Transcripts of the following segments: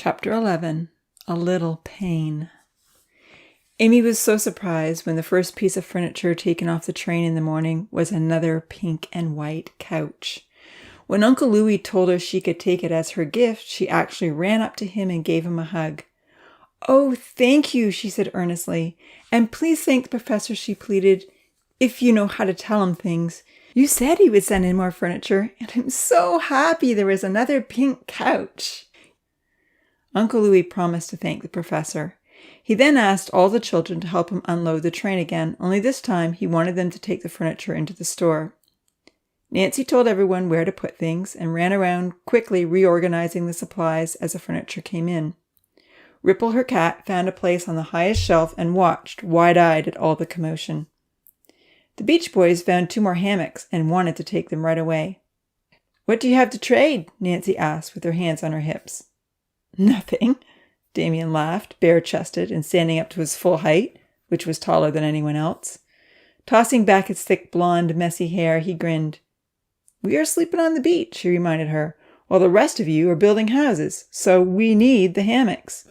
Chapter 11. A Little Pain. Amy was so surprised when the first piece of furniture taken off the train in the morning was another pink and white couch. When Uncle Louis told her she could take it as her gift, she actually ran up to him and gave him a hug. "Oh, thank you," she said earnestly. "And please thank the professor," she pleaded, "if you know how to tell him things. You said he would send in more furniture, and I'm so happy there is another pink couch." Uncle Louis promised to thank the professor. He then asked all the children to help him unload the train again, only this time he wanted them to take the furniture into the store. Nancy told everyone where to put things and ran around quickly reorganizing the supplies as the furniture came in. Ripple, her cat, found a place on the highest shelf and watched, wide-eyed, at all the commotion. The Beach Boys found 2 more hammocks and wanted to take them right away. "What do you have to trade?" Nancy asked with her hands on her hips. "Nothing," Damien laughed, bare-chested and standing up to his full height, which was taller than anyone else. Tossing back his thick, blonde, messy hair, he grinned. "We are sleeping on the beach," he reminded her, "while the rest of you are building houses, so we need the hammocks."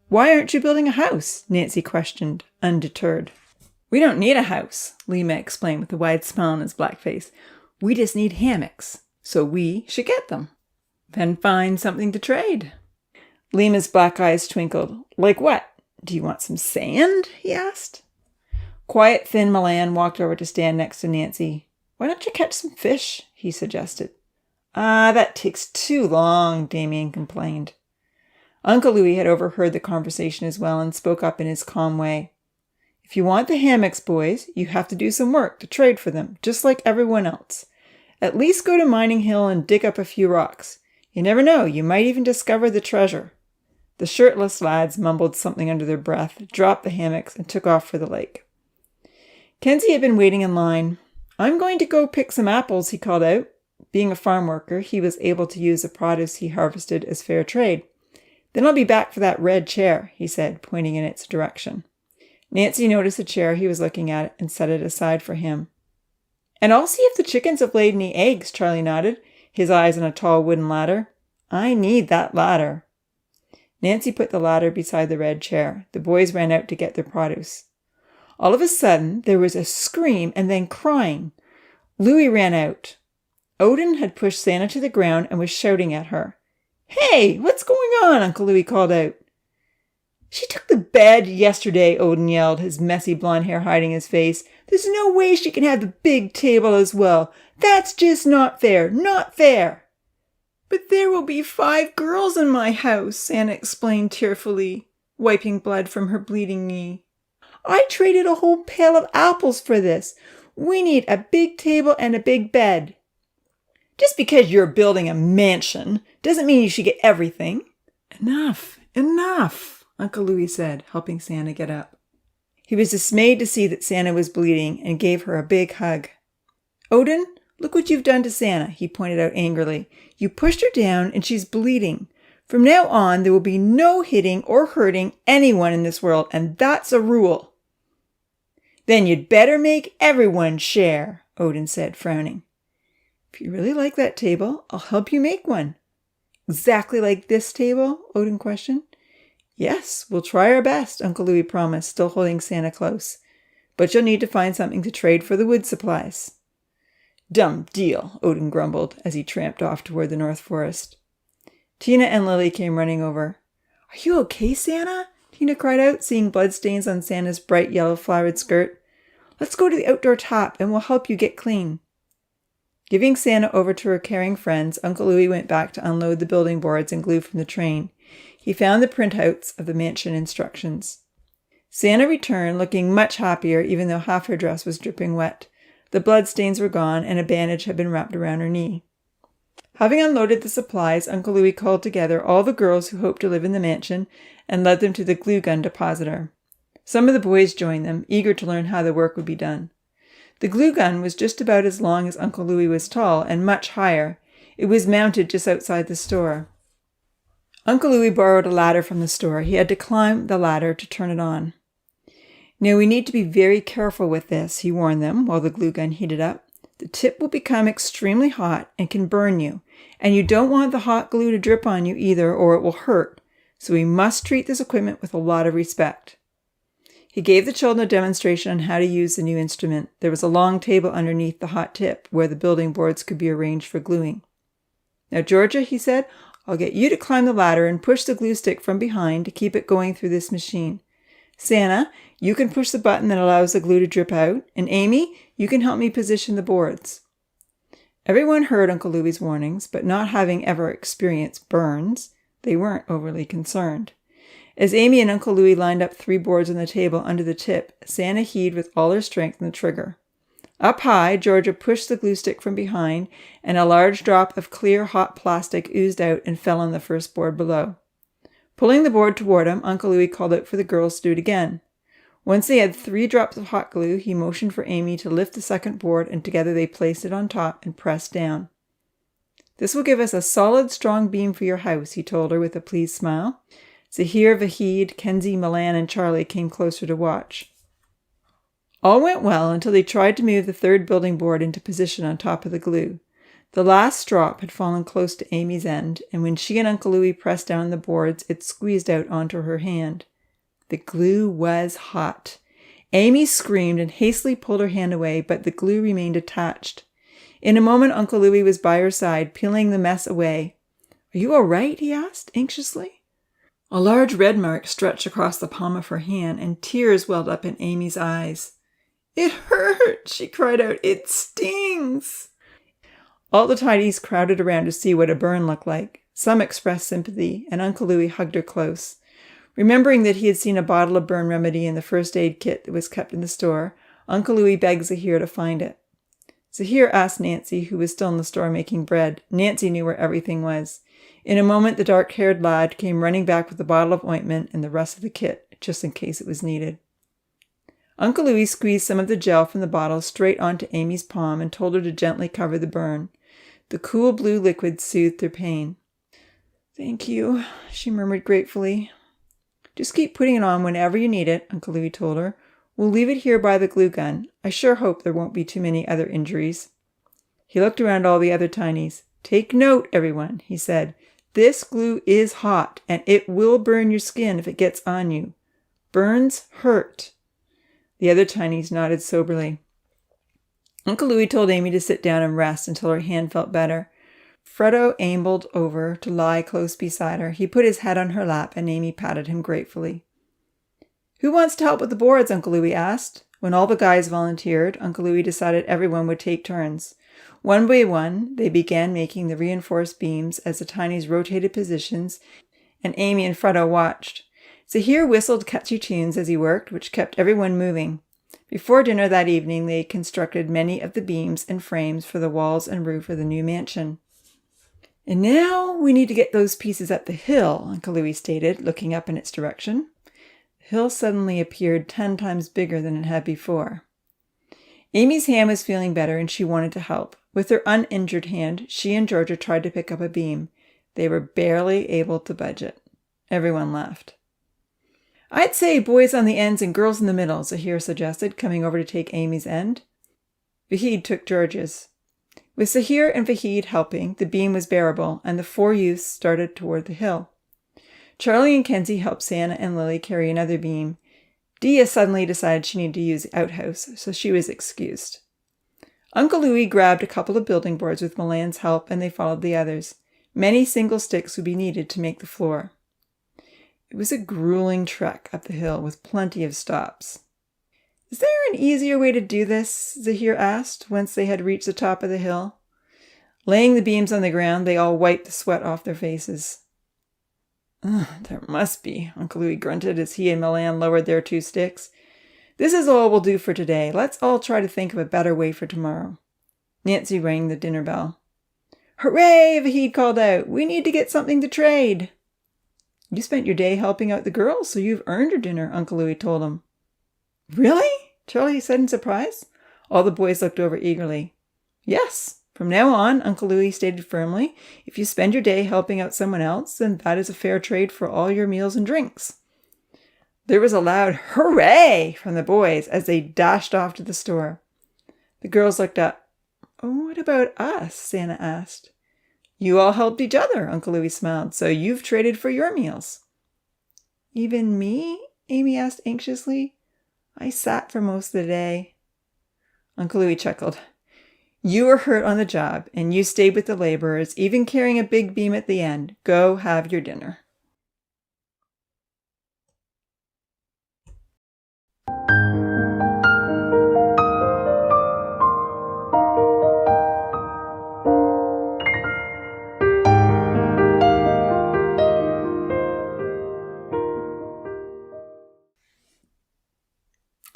"Why aren't you building a house?" Nancy questioned, undeterred. "We don't need a house," Lima explained with a wide smile on his black face. "We just need hammocks, so we should get them. Then find something to trade." Lima's black eyes twinkled. "Like what? Do you want some sand?" he asked. Quiet, thin Milan walked over to stand next to Nancy. "Why don't you catch some fish?" he suggested. That takes too long," Damien complained. Uncle Louis had overheard the conversation as well and spoke up in his calm way. "If you want the hammocks, boys, you have to do some work to trade for them, just like everyone else. At least go to Mining Hill and dig up a few rocks. You never know, you might even discover the treasure." The shirtless lads mumbled something under their breath, dropped the hammocks, and took off for the lake. Kenzie had been waiting in line. "I'm going to go pick some apples," he called out. Being a farm worker, he was able to use the produce he harvested as fair trade. "Then I'll be back for that red chair," he said, pointing in its direction. Nancy noticed the chair he was looking at and set it aside for him. "And I'll see if the chickens have laid any eggs," Charlie nodded, his eyes on a tall wooden ladder. "I need that ladder." Nancy put the ladder beside the red chair. The boys ran out to get their produce. All of a sudden, there was a scream and then crying. Louis ran out. Odin had pushed Santa to the ground and was shouting at her. "Hey, what's going on?" Uncle Louis called out. "She took the bed yesterday," Odin yelled, his messy blonde hair hiding his face. "There's no way she can have the big table as well. That's just not fair. Not fair." "But there will be 5 girls in my house," Anna explained tearfully, wiping blood from her bleeding knee. "I traded a whole pail of apples for this. We need a big table and a big bed." "Just because you're building a mansion doesn't mean you should get everything." "Enough, enough," Uncle Louis said, helping Santa get up. He was dismayed to see that Santa was bleeding and gave her a big hug. "Odin, look what you've done to Santa," he pointed out angrily. "You pushed her down and she's bleeding. From now on, there will be no hitting or hurting anyone in this world, and that's a rule." "Then you'd better make everyone share," Odin said, frowning. "If you really like that table, I'll help you make one." "Exactly like this table?" Odin questioned. "Yes, we'll try our best," Uncle Louis promised, still holding Santa close. "But you'll need to find something to trade for the wood supplies." "Dumb deal," Odin grumbled as he tramped off toward the North Forest. Tina and Lily came running over. "Are you okay, Santa?" Tina cried out, seeing bloodstains on Santa's bright yellow flowered skirt. "Let's go to the outdoor top and we'll help you get clean." Giving Santa over to her caring friends, Uncle Louis went back to unload the building boards and glue from the train. He found the printouts of the mansion instructions. Santa returned, looking much happier, even though half her dress was dripping wet. The bloodstains were gone, and a bandage had been wrapped around her knee. Having unloaded the supplies, Uncle Louis called together all the girls who hoped to live in the mansion and led them to the glue gun depositor. Some of the boys joined them, eager to learn how the work would be done. The glue gun was just about as long as Uncle Louis was tall and much higher. It was mounted just outside the store. Uncle Louis borrowed a ladder from the store. He had to climb the ladder to turn it on. "Now we need to be very careful with this," he warned them while the glue gun heated up. "The tip will become extremely hot and can burn you. And you don't want the hot glue to drip on you either, or it will hurt. So we must treat this equipment with a lot of respect. He gave the children a demonstration on how to use the new instrument. There was a long table underneath the hot tip where the building boards could be arranged for gluing. Now, Georgia, he said, I'll get you to climb the ladder and push the glue stick from behind to keep it going through this machine. Santa, you can push the button that allows the glue to drip out. And Amy, you can help me position the boards. Everyone heard Uncle Louie's warnings, but not having ever experienced burns, they weren't overly concerned. As Amy and Uncle Louie lined up 3 boards on the table under the tip, Santa heaved with all her strength on the trigger. Up high, Georgia pushed the glue stick from behind, and a large drop of clear, hot plastic oozed out and fell on the first board below. Pulling the board toward him, Uncle Louie called out for the girls to do it again. Once they had 3 drops of hot glue, he motioned for Amy to lift the second board, and together they placed it on top and pressed down. This will give us a solid, strong beam for your house, he told her with a pleased smile. Zahir, Vahid, Kenzie, Milan, and Charlie came closer to watch. All went well until they tried to move the 3rd building board into position on top of the glue. The last drop had fallen close to Amy's end, and when she and Uncle Louie pressed down the boards, it squeezed out onto her hand. The glue was hot. Amy screamed and hastily pulled her hand away, but the glue remained attached. In a moment, Uncle Louie was by her side, peeling the mess away. Are you all right? He asked, anxiously. A large red mark stretched across the palm of her hand, and tears welled up in Amy's eyes. It hurts, she cried out. It stings. All the tidies crowded around to see what a burn looked like. Some expressed sympathy, and Uncle Louie hugged her close. Remembering that he had seen a bottle of burn remedy in the first aid kit that was kept in the store, Uncle Louie begged Zahir to find it. Zahir asked Nancy, who was still in the store making bread. Nancy knew where everything was. In a moment, the dark-haired lad came running back with a bottle of ointment and the rest of the kit, just in case it was needed. Uncle Louie squeezed some of the gel from the bottle straight onto Amy's palm and told her to gently cover the burn. The cool blue liquid soothed her pain. Thank you, she murmured gratefully. Just keep putting it on whenever you need it, Uncle Louie told her. We'll leave it here by the glue gun. I sure hope there won't be too many other injuries. He looked around all the other tinies. Take note, everyone, he said. This glue is hot, and it will burn your skin if it gets on you. Burns hurt. The other tinies nodded soberly. Uncle Louie told Amy to sit down and rest until her hand felt better. Fredo ambled over to lie close beside her. He put his head on her lap, and Amy patted him gratefully. Who wants to help with the boards? Uncle Louie asked. When all the guys volunteered, Uncle Louie decided everyone would take turns. One by one, they began making the reinforced beams as the tinies rotated positions, and Amy and Fredo watched. Zahir whistled catchy tunes as he worked, which kept everyone moving. Before dinner that evening, they constructed many of the beams and frames for the walls and roof of the new mansion. And now we need to get those pieces up the hill, Uncle Louie stated, looking up in its direction. The hill suddenly appeared 10 times bigger than it had before. Amy's hand was feeling better, and she wanted to help. With her uninjured hand, she and Georgia tried to pick up a beam. They were barely able to budge it. Everyone laughed. I'd say boys on the ends and girls in the middle, Zahir suggested, coming over to take Amy's end. Vahid took George's. With Zahir and Vahid helping, the beam was bearable, and the 4 youths started toward the hill. Charlie and Kenzie helped Santa and Lily carry another beam. Dia suddenly decided she needed to use the outhouse, so she was excused. Uncle Louie grabbed a couple of building boards with Milan's help, and they followed the others. Many single sticks would be needed to make the floor. It was a grueling trek up the hill with plenty of stops. Is there an easier way to do this? Zahir asked, once they had reached the top of the hill. Laying the beams on the ground, they all wiped the sweat off their faces. There must be, Uncle Louie grunted as he and Milan lowered their 2 sticks. This is all we'll do for today. Let's all try to think of a better way for tomorrow. Nancy rang the dinner bell. Hooray! Vahid called out. We need to get something to trade. You spent your day helping out the girls, so you've earned your dinner, Uncle Louie told him. Really? Charlie said in surprise. All the boys looked over eagerly. Yes. From now on, Uncle Louie stated firmly, if you spend your day helping out someone else, then that is a fair trade for all your meals and drinks. There was a loud hooray from the boys as they dashed off to the store. The girls looked up. Oh, what about us? Santa asked. You all helped each other, Uncle Louis smiled, so you've traded for your meals. Even me? Amy asked anxiously. I sat for most of the day. Uncle Louis chuckled. You were hurt on the job, and you stayed with the laborers, even carrying a big beam at the end. Go have your dinner.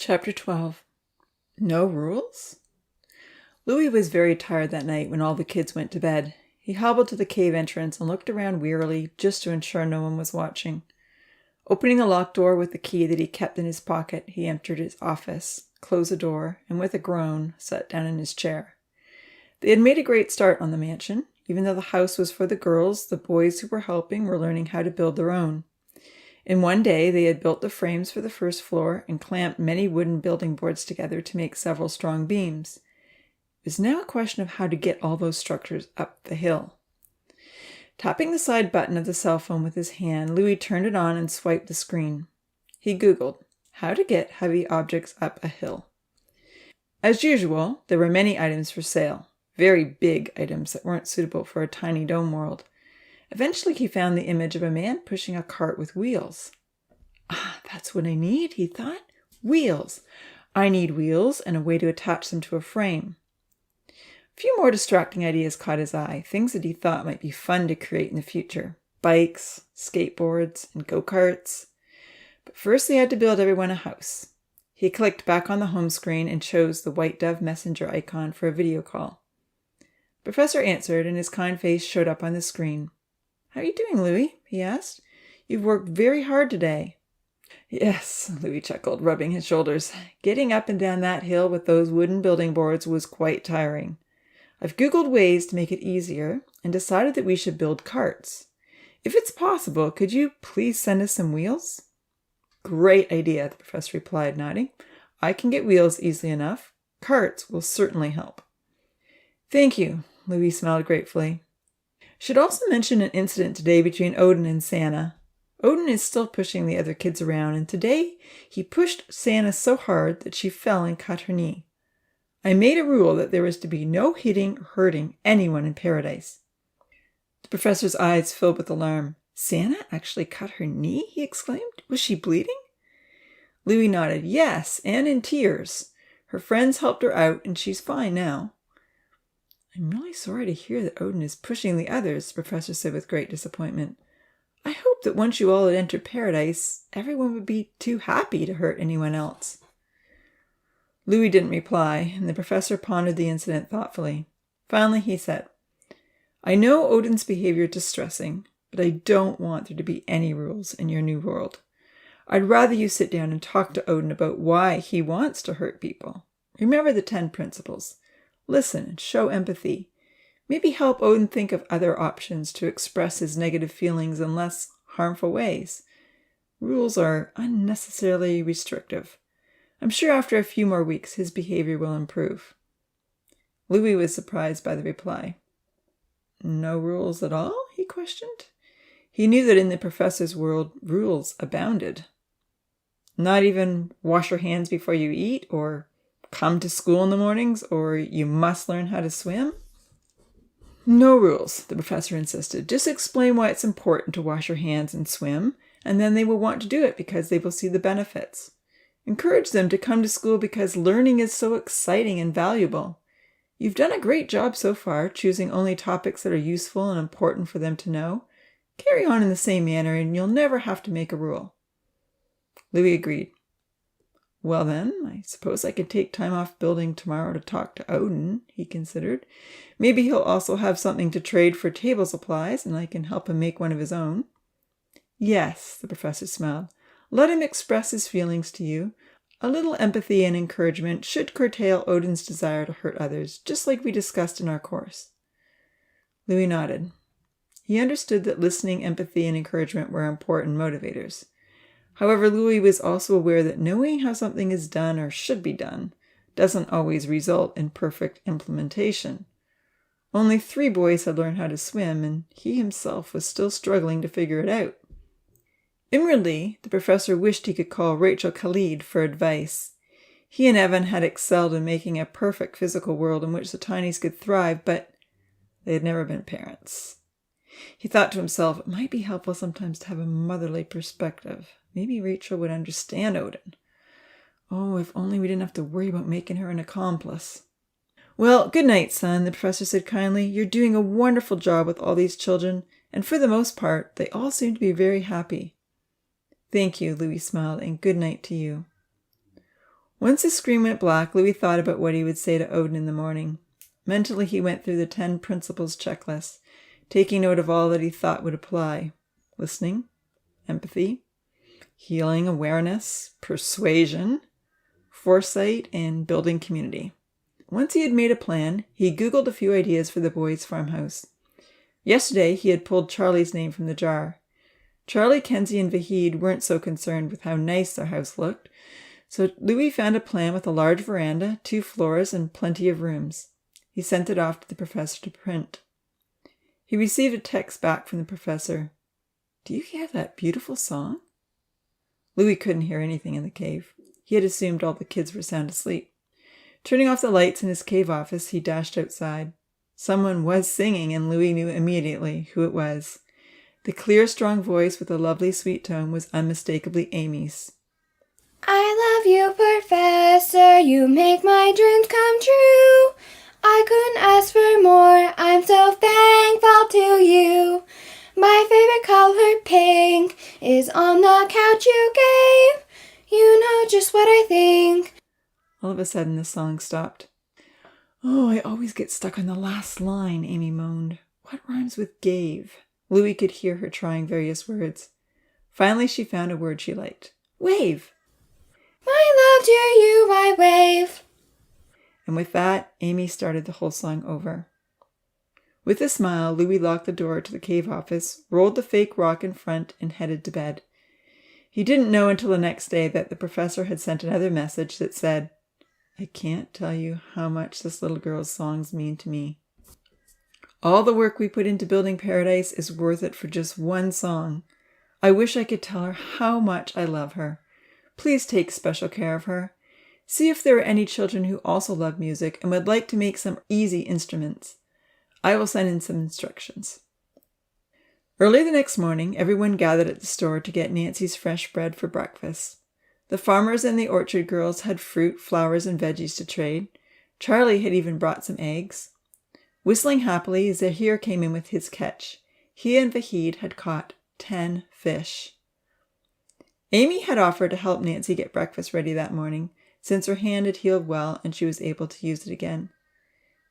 Chapter 12. No rules? Louis was very tired that night when all the kids went to bed. He hobbled to the cave entrance and looked around wearily just to ensure no one was watching. Opening the locked door with the key that he kept in his pocket, he entered his office, closed the door, and with a groan, sat down in his chair. They had made a great start on the mansion. Even though the house was for the girls, the boys who were helping were learning how to build their own. In one day, they had built the frames for the first floor and clamped many wooden building boards together to make several strong beams. It was now a question of how to get all those structures up the hill. Tapping the side button of the cell phone with his hand, Louis turned it on and swiped the screen. He Googled, how to get heavy objects up a hill. As usual, there were many items for sale, very big items that weren't suitable for a tiny dome world. Eventually, he found the image of a man pushing a cart with wheels. Ah, that's what I need, he thought. Wheels. I need wheels and a way to attach them to a frame. A few more distracting ideas caught his eye, things that he thought might be fun to create in the future. Bikes, skateboards, and go-karts. But first they had to build everyone a house. He clicked back on the home screen and chose the white dove messenger icon for a video call. The professor answered, and his kind face showed up on the screen. How are you doing, Louis? He asked. You've worked very hard today. Yes, Louis chuckled, rubbing his shoulders. Getting up and down that hill with those wooden building boards was quite tiring. I've Googled ways to make it easier and decided that we should build carts. If it's possible, could you please send us some wheels? Great idea, the professor replied, nodding. I can get wheels easily enough. Carts will certainly help. Thank you, Louis smiled gratefully. Should also mention an incident today between Odin and Santa. Odin is still pushing the other kids around, and today he pushed Santa so hard that she fell and cut her knee. I made a rule that there was to be no hitting or hurting anyone in paradise. The professor's eyes filled with alarm. Santa actually cut her knee? He exclaimed. Was she bleeding? Louis nodded. Yes, and in tears. Her friends helped her out, and she's fine now. I'm really sorry to hear that Odin is pushing the others, the professor said with great disappointment. I hope that once you all had entered paradise, everyone would be too happy to hurt anyone else. Louis didn't reply, and the professor pondered the incident thoughtfully. Finally, he said, I know Odin's behavior is distressing, but I don't want there to be any rules in your new world. I'd rather you sit down and talk to Odin about why he wants to hurt people. Remember the 10 principles. Listen and show empathy. Maybe help Odin think of other options to express his negative feelings in less harmful ways. Rules are unnecessarily restrictive. I'm sure after a few more weeks his behavior will improve. Louis was surprised by the reply. No rules at all? He questioned. He knew that in the professor's world, rules abounded. Not even wash your hands before you eat, or come to school in the mornings, or you must learn how to swim? No rules, the professor insisted. Just explain why it's important to wash your hands and swim, and then they will want to do it because they will see the benefits. Encourage them to come to school because learning is so exciting and valuable. You've done a great job so far, choosing only topics that are useful and important for them to know. Carry on in the same manner, and you'll never have to make a rule. Louis agreed. Well then, I suppose I could take time off building tomorrow to talk to Odin, he considered. Maybe he'll also have something to trade for table supplies, and I can help him make one of his own. Yes, the professor smiled. Let him express his feelings to you. A little empathy and encouragement should curtail Odin's desire to hurt others, just like we discussed in our course. Louis nodded. He understood that listening, empathy, and encouragement were important motivators. However, Louis was also aware that knowing how something is done or should be done doesn't always result in perfect implementation. Only 3 boys had learned how to swim, and he himself was still struggling to figure it out. Inwardly, the professor wished he could call Rachel Khalid for advice. He and Evan had excelled in making a perfect physical world in which the tinies could thrive, but they had never been parents. He thought to himself, it might be helpful sometimes to have a motherly perspective. Maybe Rachel would understand Odin. Oh, if only we didn't have to worry about making her an accomplice. Well, good night, son, the professor said kindly. You're doing a wonderful job with all these children, and for the most part, they all seem to be very happy. Thank you, Louis smiled, and good night to you. Once his screen went black, Louis thought about what he would say to Odin in the morning. Mentally, he went through the 10 principles checklist, taking note of all that he thought would apply. Listening, empathy, healing awareness, persuasion, foresight, and building community. Once he had made a plan, he Googled a few ideas for the boys' farmhouse. Yesterday, he had pulled Charlie's name from the jar. Charlie, Kenzie, and Vahid weren't so concerned with how nice their house looked, so Louis found a plan with a large veranda, 2 floors, and plenty of rooms. He sent it off to the professor to print. He received a text back from the professor. Do you hear that beautiful song? Louis couldn't hear anything in the cave. He had assumed all the kids were sound asleep. Turning off the lights in his cave office, he dashed outside. Someone was singing, and Louis knew immediately who it was. The clear, strong voice with a lovely, sweet tone was unmistakably Amy's. I love you, Professor. You make my dreams come true. I couldn't ask for more. I'm so thankful to you. My favorite color, pink, is on the couch you gave. You know just what I think. All of a sudden, the song stopped. Oh, I always get stuck on the last line, Amy moaned. What rhymes with gave? Louis could hear her trying various words. Finally, she found a word she liked. Wave! My love to you I wave. And with that, Amy started the whole song over. With a smile, Louis locked the door to the cave office, rolled the fake rock in front, and headed to bed. He didn't know until the next day that the professor had sent another message that said, I can't tell you how much this little girl's songs mean to me. All the work we put into building paradise is worth it for just one song. I wish I could tell her how much I love her. Please take special care of her. See if there are any children who also love music and would like to make some easy instruments. I will send in some instructions. Early the next morning, everyone gathered at the store to get Nancy's fresh bread for breakfast. The farmers and the orchard girls had fruit, flowers, and veggies to trade. Charlie had even brought some eggs. Whistling happily, Zahir came in with his catch. He and Vahid had caught 10 fish. Amy had offered to help Nancy get breakfast ready that morning, since her hand had healed well and she was able to use it again.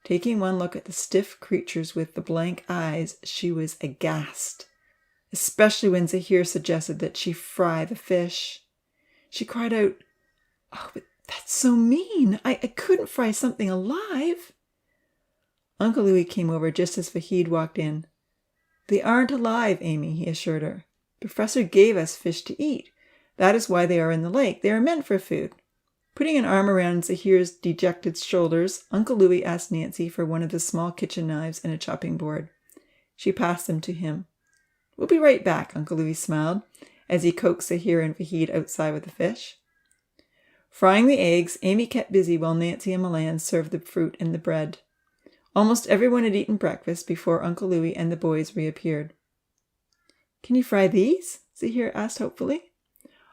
Taking one look at the stiff creatures with the blank eyes, she was aghast, especially when Zahir suggested that she fry the fish. She cried out, "Oh, but that's so mean! I couldn't fry something alive!" Uncle Louis came over just as Vahid walked in. "They aren't alive, Amy," he assured her. "The professor gave us fish to eat. That is why they are in the lake. They are meant for food." Putting an arm around Zahir's dejected shoulders, Uncle Louis asked Nancy for one of the small kitchen knives and a chopping board. She passed them to him. "We'll be right back," Uncle Louis smiled, as he coaxed Zahir and Vahid outside with the fish. Frying the eggs, Amy kept busy while Nancy and Milan served the fruit and the bread. Almost everyone had eaten breakfast before Uncle Louis and the boys reappeared. "Can you fry these?" Zahir asked hopefully.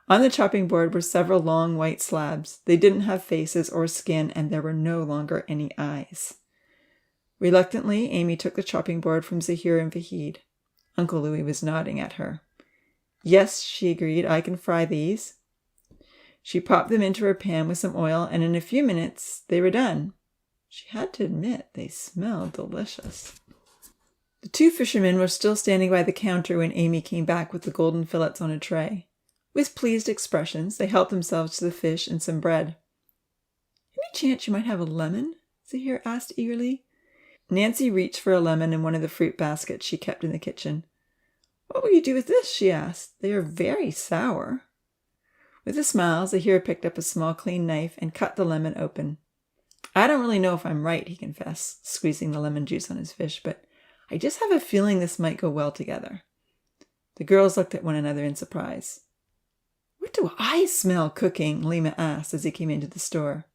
On the chopping board were several long white slabs. They didn't have faces or skin, and there were no longer any eyes. Reluctantly, Amy took the chopping board from Zahir and Vahid. Uncle Louis was nodding at her. "Yes," she agreed, "I can fry these." She popped them into her pan with some oil, and in a few minutes they were done. She had to admit they smelled delicious. The 2 fishermen were still standing by the counter when Amy came back with the golden fillets on a tray. With pleased expressions, they helped themselves to the fish and some bread. "Any chance you might have a lemon?" Zahir asked eagerly. Nancy reached for a lemon in one of the fruit baskets she kept in the kitchen. "What will you do with this?" she asked. "They are very sour." With a smile, Zahir picked up a small clean knife and cut the lemon open. I don't really know if I'm right, he confessed, squeezing the lemon juice on his fish, but I just have a feeling this might go well together. The girls looked at one another in surprise. What do I smell cooking? Lima asked as he came into the store.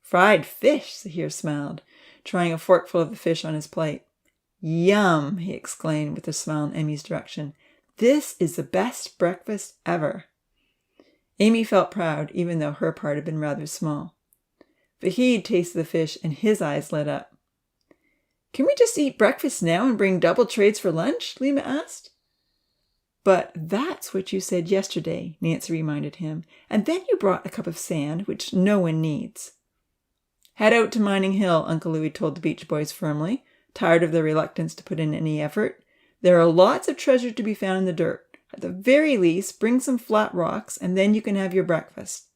Fried fish, Zahir smiled, trying a forkful of the fish on his plate. Yum, he exclaimed with a smile in Amy's direction. This is the best breakfast ever. Amy felt proud, even though her part had been rather small. Vahid tasted the fish and his eyes lit up. Can we just eat breakfast now and bring double trays for lunch? Lima asked. But that's what you said yesterday, Nancy reminded him, and then you brought a cup of sand, which no one needs. Head out to Mining Hill, Uncle Louis told the Beach Boys firmly, tired of their reluctance to put in any effort. There are lots of treasure to be found in the dirt. At the very least, bring some flat rocks, and then you can have your breakfast.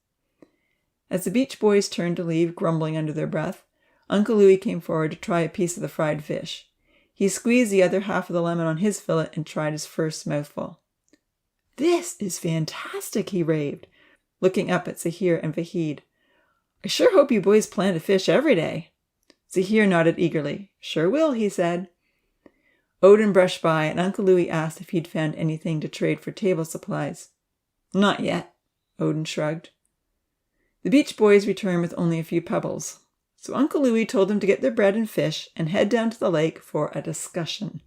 As the Beach Boys turned to leave, grumbling under their breath, Uncle Louis came forward to try a piece of the fried fish. He squeezed the other half of the lemon on his fillet and tried his first mouthful. This is fantastic, he raved, looking up at Zahir and Vahid. I sure hope you boys plan to fish every day. Zahir nodded eagerly. Sure will, he said. Odin brushed by, and Uncle Louis asked if he'd found anything to trade for table supplies. Not yet, Odin shrugged. The Beach Boys returned with only a few pebbles, so Uncle Louis told them to get their bread and fish and head down to the lake for a discussion.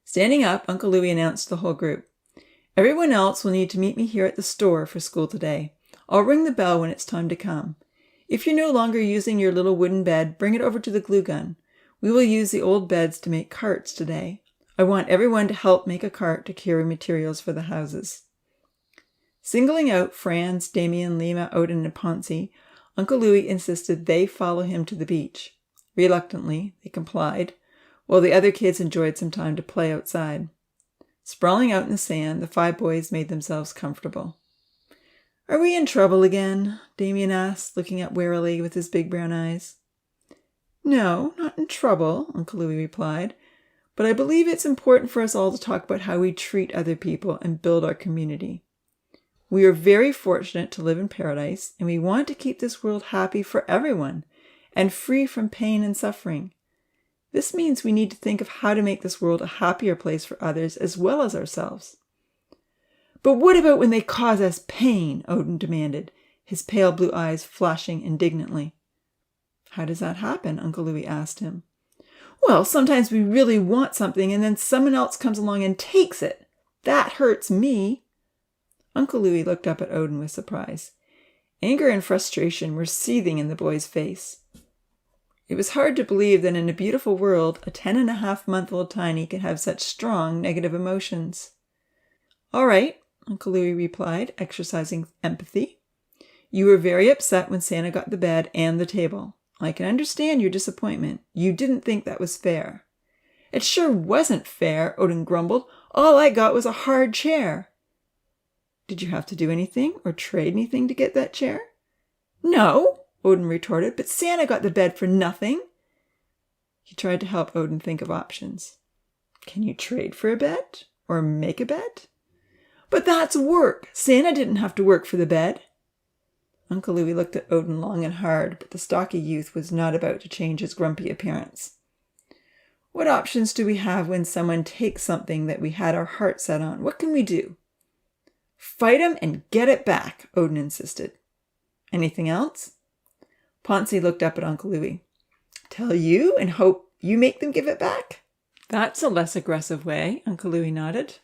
Standing up, Uncle Louis announced to the whole group, Everyone else will need to meet me here at the store for school today. I'll ring the bell when it's time to come. If you're no longer using your little wooden bed, bring it over to the glue gun. We will use the old beds to make carts today. I want everyone to help make a cart to carry materials for the houses. Singling out Franz, Damien, Lima, Odin, and Ponzi, Uncle Louis insisted they follow him to the beach. Reluctantly, they complied, while the other kids enjoyed some time to play outside. Sprawling out in the sand, the 5 boys made themselves comfortable. Are we in trouble again? Damien asked, looking up warily with his big brown eyes. No, not in trouble, Uncle Louis replied, but I believe it's important for us all to talk about how we treat other people and build our community. We are very fortunate to live in paradise, and we want to keep this world happy for everyone and free from pain and suffering. This means we need to think of how to make this world a happier place for others as well as ourselves. But what about when they cause us pain? Odin demanded, his pale blue eyes flashing indignantly. How does that happen? Uncle Louis asked him. Well, sometimes we really want something and then someone else comes along and takes it. That hurts me. Uncle Louis looked up at Odin with surprise. Anger and frustration were seething in the boy's face. It was hard to believe that in a beautiful world, a 10.5-month-old tiny could have such strong negative emotions. All right, Uncle Louis replied, exercising empathy. You were very upset when Santa got the bed and the table. I can understand your disappointment. You didn't think that was fair. It sure wasn't fair, Odin grumbled. All I got was a hard chair. Did you have to do anything or trade anything to get that chair? No, Odin retorted, but Santa got the bed for nothing. He tried to help Odin think of options. Can you trade for a bed or make a bed? But that's work. Santa didn't have to work for the bed. Uncle Louis looked at Odin long and hard, but the stocky youth was not about to change his grumpy appearance. What options do we have when someone takes something that we had our heart set on? What can we do? Fight him and get it back, Odin insisted. Anything else? Ponzi looked up at Uncle Louis. Tell you and hope you make them give it back? That's a less aggressive way, Uncle Louis nodded.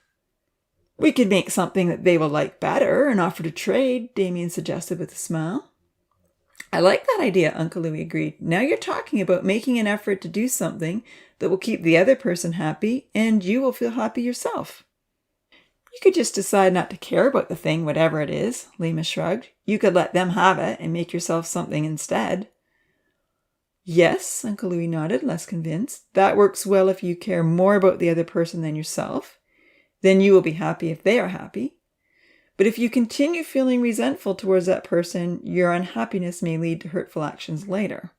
We could make something that they will like better and offer to trade, Damien suggested with a smile. I like that idea, Uncle Louis agreed. Now you're talking about making an effort to do something that will keep the other person happy, and you will feel happy yourself. You could just decide not to care about the thing, whatever it is, Lima shrugged. You could let them have it and make yourself something instead. Yes, Uncle Louis nodded, less convinced. That works well if you care more about the other person than yourself. Then you will be happy if they are happy. But if you continue feeling resentful towards that person, your unhappiness may lead to hurtful actions later.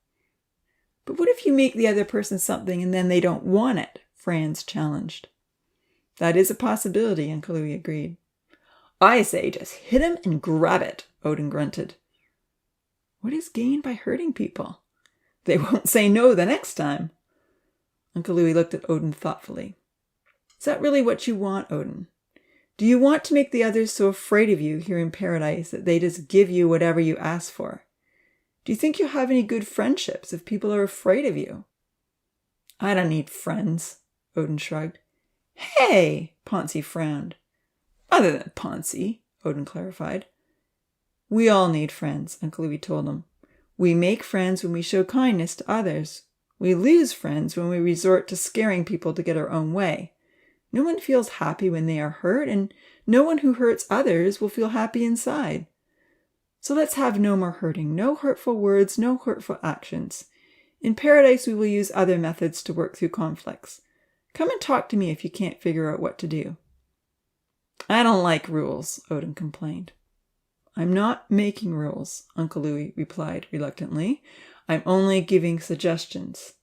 But what if you make the other person something and then they don't want it? Franz challenged. That is a possibility, Uncle Louis agreed. I say just hit him and grab it, Odin grunted. What is gained by hurting people? They won't say no the next time. Uncle Louis looked at Odin thoughtfully. Is that really what you want, Odin? Do you want to make the others so afraid of you here in paradise that they just give you whatever you ask for? Do you think you'll have any good friendships if people are afraid of you? I don't need friends, Odin shrugged. Hey, Ponzi frowned. Other than Ponzi, Odin clarified. We all need friends, Uncle Louis told him. We make friends when we show kindness to others. We lose friends when we resort to scaring people to get our own way. No one feels happy when they are hurt, and no one who hurts others will feel happy inside. So let's have no more hurting, no hurtful words, no hurtful actions. In paradise, we will use other methods to work through conflicts. Come and talk to me if you can't figure out what to do. I don't like rules, Odin complained. I'm not making rules, Uncle Louis replied reluctantly. I'm only giving suggestions.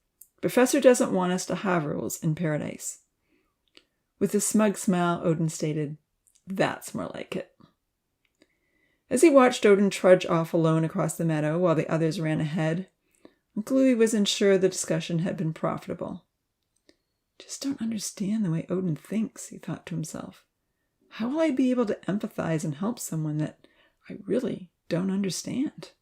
Professor doesn't want us to have rules in paradise. With a smug smile, Odin stated, That's more like it. As he watched Odin trudge off alone across the meadow while the others ran ahead, Uncle Louis wasn't sure the discussion had been profitable. Just don't understand the way Odin thinks, he thought to himself. How will I be able to empathize and help someone that I really don't understand?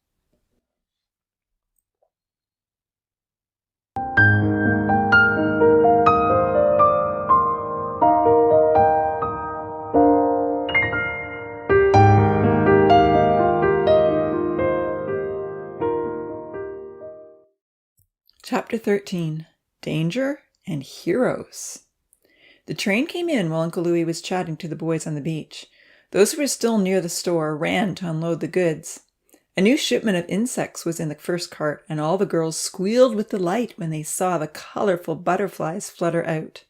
Chapter 13. Danger and Heroes. The train came in while Uncle Louis was chatting to the boys on the beach. Those who were still near the store ran to unload the goods. A new shipment of insects was in the first cart, and all the girls squealed with delight when they saw the colorful butterflies flutter out.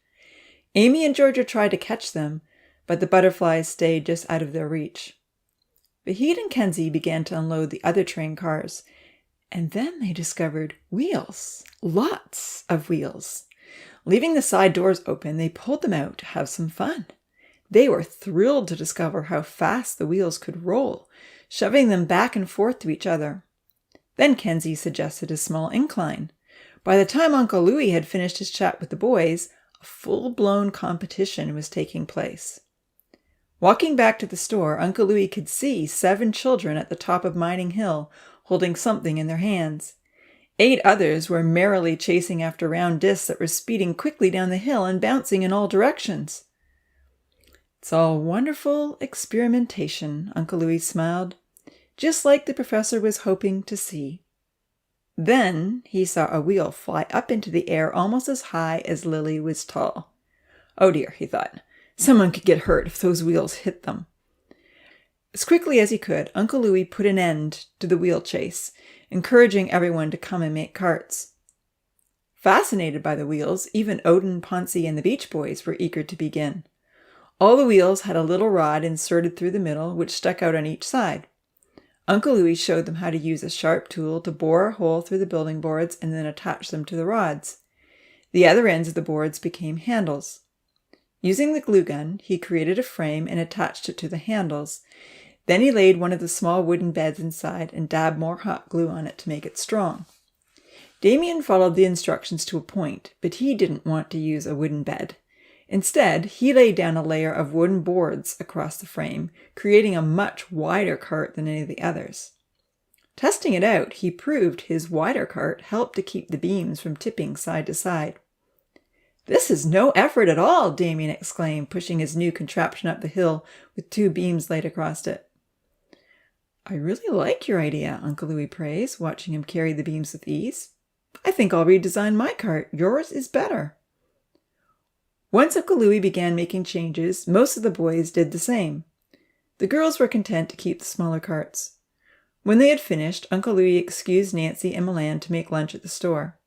Amy and Georgia tried to catch them, but the butterflies stayed just out of their reach. Vahid and Kenzie began to unload the other train cars, and then they discovered wheels. Lots of wheels. Leaving the side doors open, they pulled them out to have some fun. They were thrilled to discover how fast the wheels could roll, shoving them back and forth to each other. Then Kenzie suggested a small incline. By the time Uncle Louis had finished his chat with the boys, a full-blown competition was taking place. Walking back to the store, Uncle Louis could see 7 children at the top of Mining Hill, holding something in their hands. 8 others were merrily chasing after round discs that were speeding quickly down the hill and bouncing in all directions. It's all wonderful experimentation, Uncle Louis smiled, just like the professor was hoping to see. Then he saw a wheel fly up into the air almost as high as Lily was tall. Oh dear, he thought, someone could get hurt if those wheels hit them. As quickly as he could, Uncle Louis put an end to the wheel chase, encouraging everyone to come and make carts. Fascinated by the wheels, even Odin, Ponzi, and the Beach Boys were eager to begin. All the wheels had a little rod inserted through the middle, which stuck out on each side. Uncle Louis showed them how to use a sharp tool to bore a hole through the building boards and then attach them to the rods. The other ends of the boards became handles. Using the glue gun, he created a frame and attached it to the handles. Then he laid one of the small wooden beds inside and dabbed more hot glue on it to make it strong. Damien followed the instructions to a point, but he didn't want to use a wooden bed. Instead, he laid down a layer of wooden boards across the frame, creating a much wider cart than any of the others. Testing it out, he proved his wider cart helped to keep the beams from tipping side to side. "This is no effort at all," Damien exclaimed, pushing his new contraption up the hill with 2 beams laid across it. "I really like your idea," Uncle Louis praised, watching him carry the beams with ease. "I think I'll redesign my cart. Yours is better." Once Uncle Louis began making changes, most of the boys did the same. The girls were content to keep the smaller carts. When they had finished, Uncle Louis excused Nancy and Milan to make lunch at the store.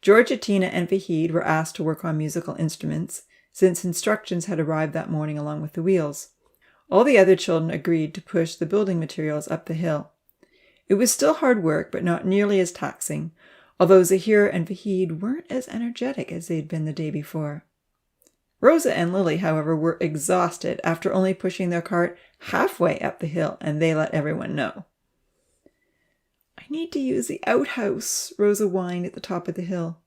Georgia, Tina, and Vahid were asked to work on musical instruments, since instructions had arrived that morning along with the wheels. All the other children agreed to push the building materials up the hill. It was still hard work, but not nearly as taxing, although Zahir and Vahid weren't as energetic as they had been the day before. Rosa and Lily, however, were exhausted after only pushing their cart halfway up the hill, and they let everyone know. "I I need to use the outhouse, Rosa whined at the top of the hill.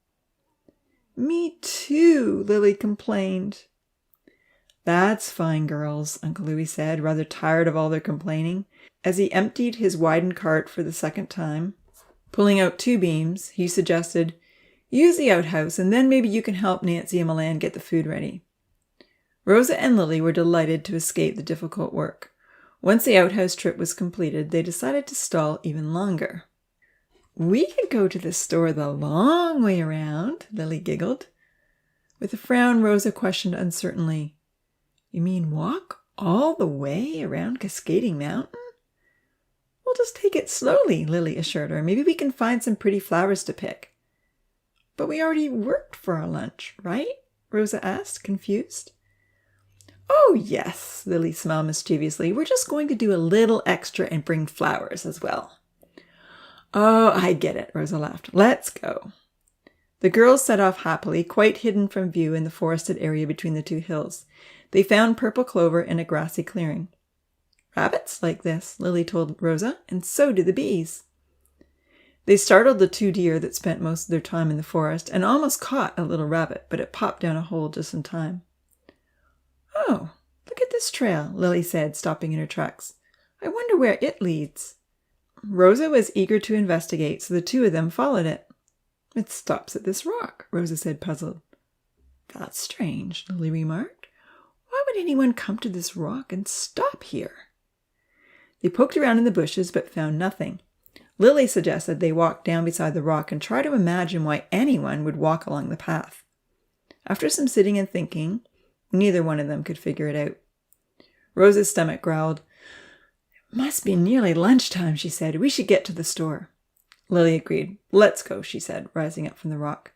Me too, Lily complained. That's fine, girls, Uncle Louis said, rather tired of all their complaining. As he emptied his widened cart for the second time, pulling out 2 beams, he suggested, use the outhouse, and then maybe you can help Nancy and Milan get the food ready. Rosa and Lily were delighted to escape the difficult work. Once the outhouse trip was completed, they decided to stall even longer. We could go to the store the long way around, Lily giggled. With a frown, Rosa questioned uncertainly, You mean walk all the way around Cascading Mountain? We'll just take it slowly, Lily assured her. Maybe we can find some pretty flowers to pick. But we already worked for our lunch, right? Rosa asked, confused. Oh, yes, Lily smiled mischievously. We're just going to do a little extra and bring flowers as well. Oh, I get it, Rosa laughed. Let's go. The girls set off happily, quite hidden from view in the forested area between the 2 hills. They found purple clover in a grassy clearing. Rabbits like this, Lily told Rosa, and so do the bees. They startled the 2 deer that spent most of their time in the forest and almost caught a little rabbit, but it popped down a hole just in time. Oh, look at this trail, Lily said, stopping in her tracks. I wonder where it leads. Rosa was eager to investigate, so the 2 of them followed it. It stops at this rock, Rosa said, puzzled. That's strange, Lily remarked. Why would anyone come to this rock and stop here? They poked around in the bushes but found nothing. Lily suggested they walk down beside the rock and try to imagine why anyone would walk along the path. After some sitting and thinking, neither one of them could figure it out. Rosa's stomach growled. It must be nearly lunchtime, she said. We should get to the store. Lily agreed. Let's go, she said, rising up from the rock.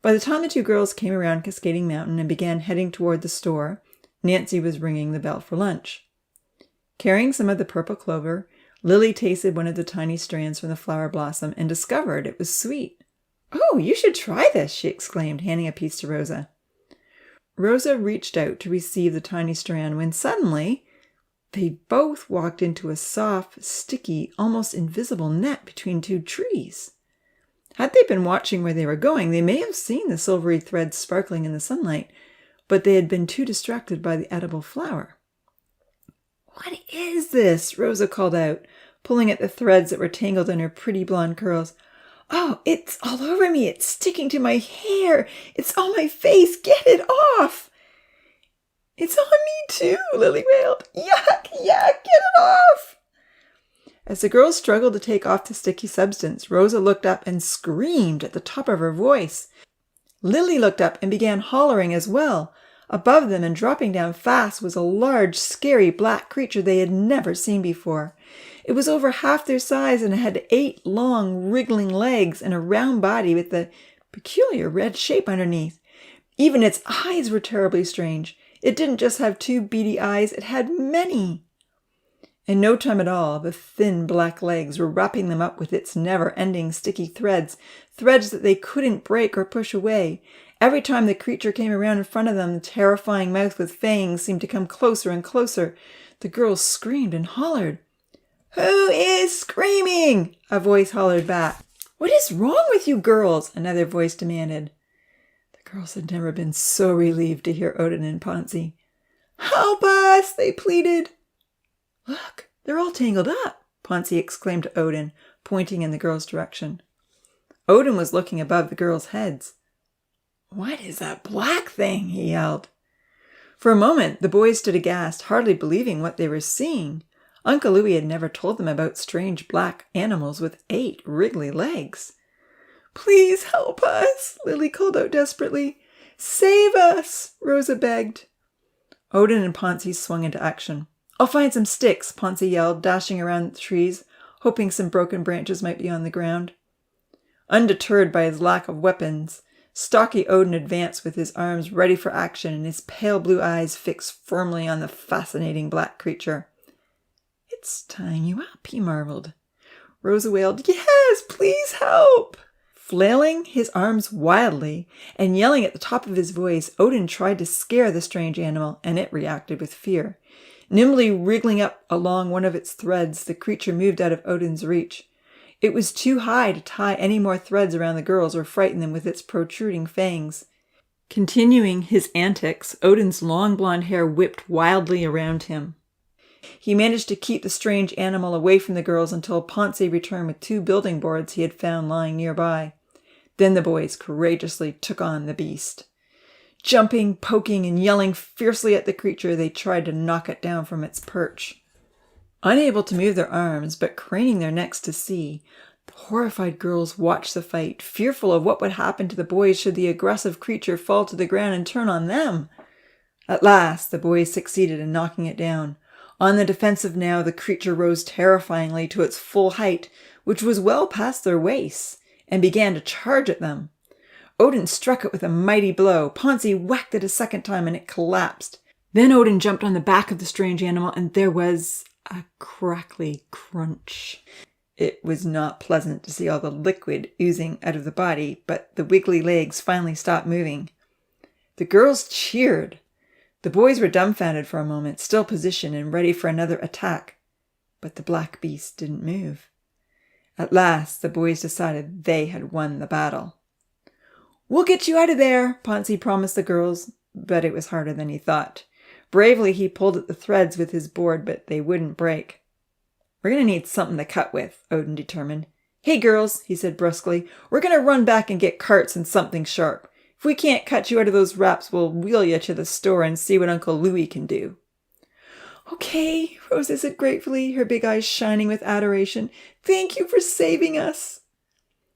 By the time the 2 girls came around Cascading Mountain and began heading toward the store, Nancy was ringing the bell for lunch. Carrying some of the purple clover, Lily tasted one of the tiny strands from the flower blossom and discovered it was sweet. Oh, you should try this, she exclaimed, handing a piece to Rosa. Rosa reached out to receive the tiny strand when suddenly they both walked into a soft, sticky, almost invisible net between 2 trees. Had they been watching where they were going, they may have seen the silvery threads sparkling in the sunlight, but they had been too distracted by the edible flower. What is this? Rosa called out, pulling at the threads that were tangled in her pretty blonde curls. Oh, it's all over me. It's sticking to my hair. It's on my face. Get it off. It's on me too, Lily wailed. Yuck, get it off. As the girls struggled to take off the sticky substance, Rosa looked up and screamed at the top of her voice. Lily looked up and began hollering as well. Above them and dropping down fast was a large, scary black creature they had never seen before. It was over half their size and had 8 long, wriggling legs and a round body with a peculiar red shape underneath. Even its eyes were terribly strange. It didn't just have 2 beady eyes, it had many. In no time at all, the thin black legs were wrapping them up with its never-ending sticky threads that they couldn't break or push away. Every time the creature came around in front of them, the terrifying mouth with fangs seemed to come closer and closer. The girls screamed and hollered. Who is screaming? A voice hollered back. What is wrong with you girls? Another voice demanded. The girls had never been so relieved to hear Odin and Ponzi. Help us, they pleaded. Look, they're all tangled up, Ponzi exclaimed to Odin, pointing in the girls' direction. Odin was looking above the girls' heads. What is that black thing? He yelled. For a moment, the boys stood aghast, hardly believing what they were seeing. Uncle Louis had never told them about strange black animals with 8 wriggly legs. Please help us, Lily called out desperately. Save us, Rosa begged. Odin and Ponzi swung into action. I'll find some sticks, Ponzi yelled, dashing around the trees, hoping some broken branches might be on the ground. Undeterred by his lack of weapons, stocky Odin advanced with his arms ready for action and his pale blue eyes fixed firmly on the fascinating black creature. It's tying you up, he marveled. Rosa wailed, Yes, please help! Flailing his arms wildly and yelling at the top of his voice, Odin tried to scare the strange animal, and it reacted with fear. Nimbly wriggling up along one of its threads, the creature moved out of Odin's reach. It was too high to tie any more threads around the girls or frighten them with its protruding fangs. Continuing his antics, Odin's long blonde hair whipped wildly around him. He managed to keep the strange animal away from the girls until Ponce returned with 2 building boards he had found lying nearby. Then the boys courageously took on the beast. Jumping, poking, and yelling fiercely at the creature, they tried to knock it down from its perch. Unable to move their arms, but craning their necks to see, the horrified girls watched the fight, fearful of what would happen to the boys should the aggressive creature fall to the ground and turn on them. At last, the boys succeeded in knocking it down. On the defensive now, the creature rose terrifyingly to its full height, which was well past their waists, and began to charge at them. Odin struck it with a mighty blow. Ponce whacked it a second time, and it collapsed. Then Odin jumped on the back of the strange animal, and there was a crackly crunch. It was not pleasant to see all the liquid oozing out of the body, but the wiggly legs finally stopped moving. The girls cheered. The boys were dumbfounded for a moment, still positioned and ready for another attack. But the black beast didn't move. At last, the boys decided they had won the battle. "We'll get you out of there," Ponce promised the girls, but it was harder than he thought. Bravely, he pulled at the threads with his board, but they wouldn't break. "We're going to need something to cut with," Odin determined. "Hey, girls," he said brusquely, "we're going to run back and get carts and something sharp. If we can't cut you out of those wraps, we'll wheel you to the store and see what Uncle Louis can do." "Okay," Rosa said gratefully, her big eyes shining with adoration. "Thank you for saving us."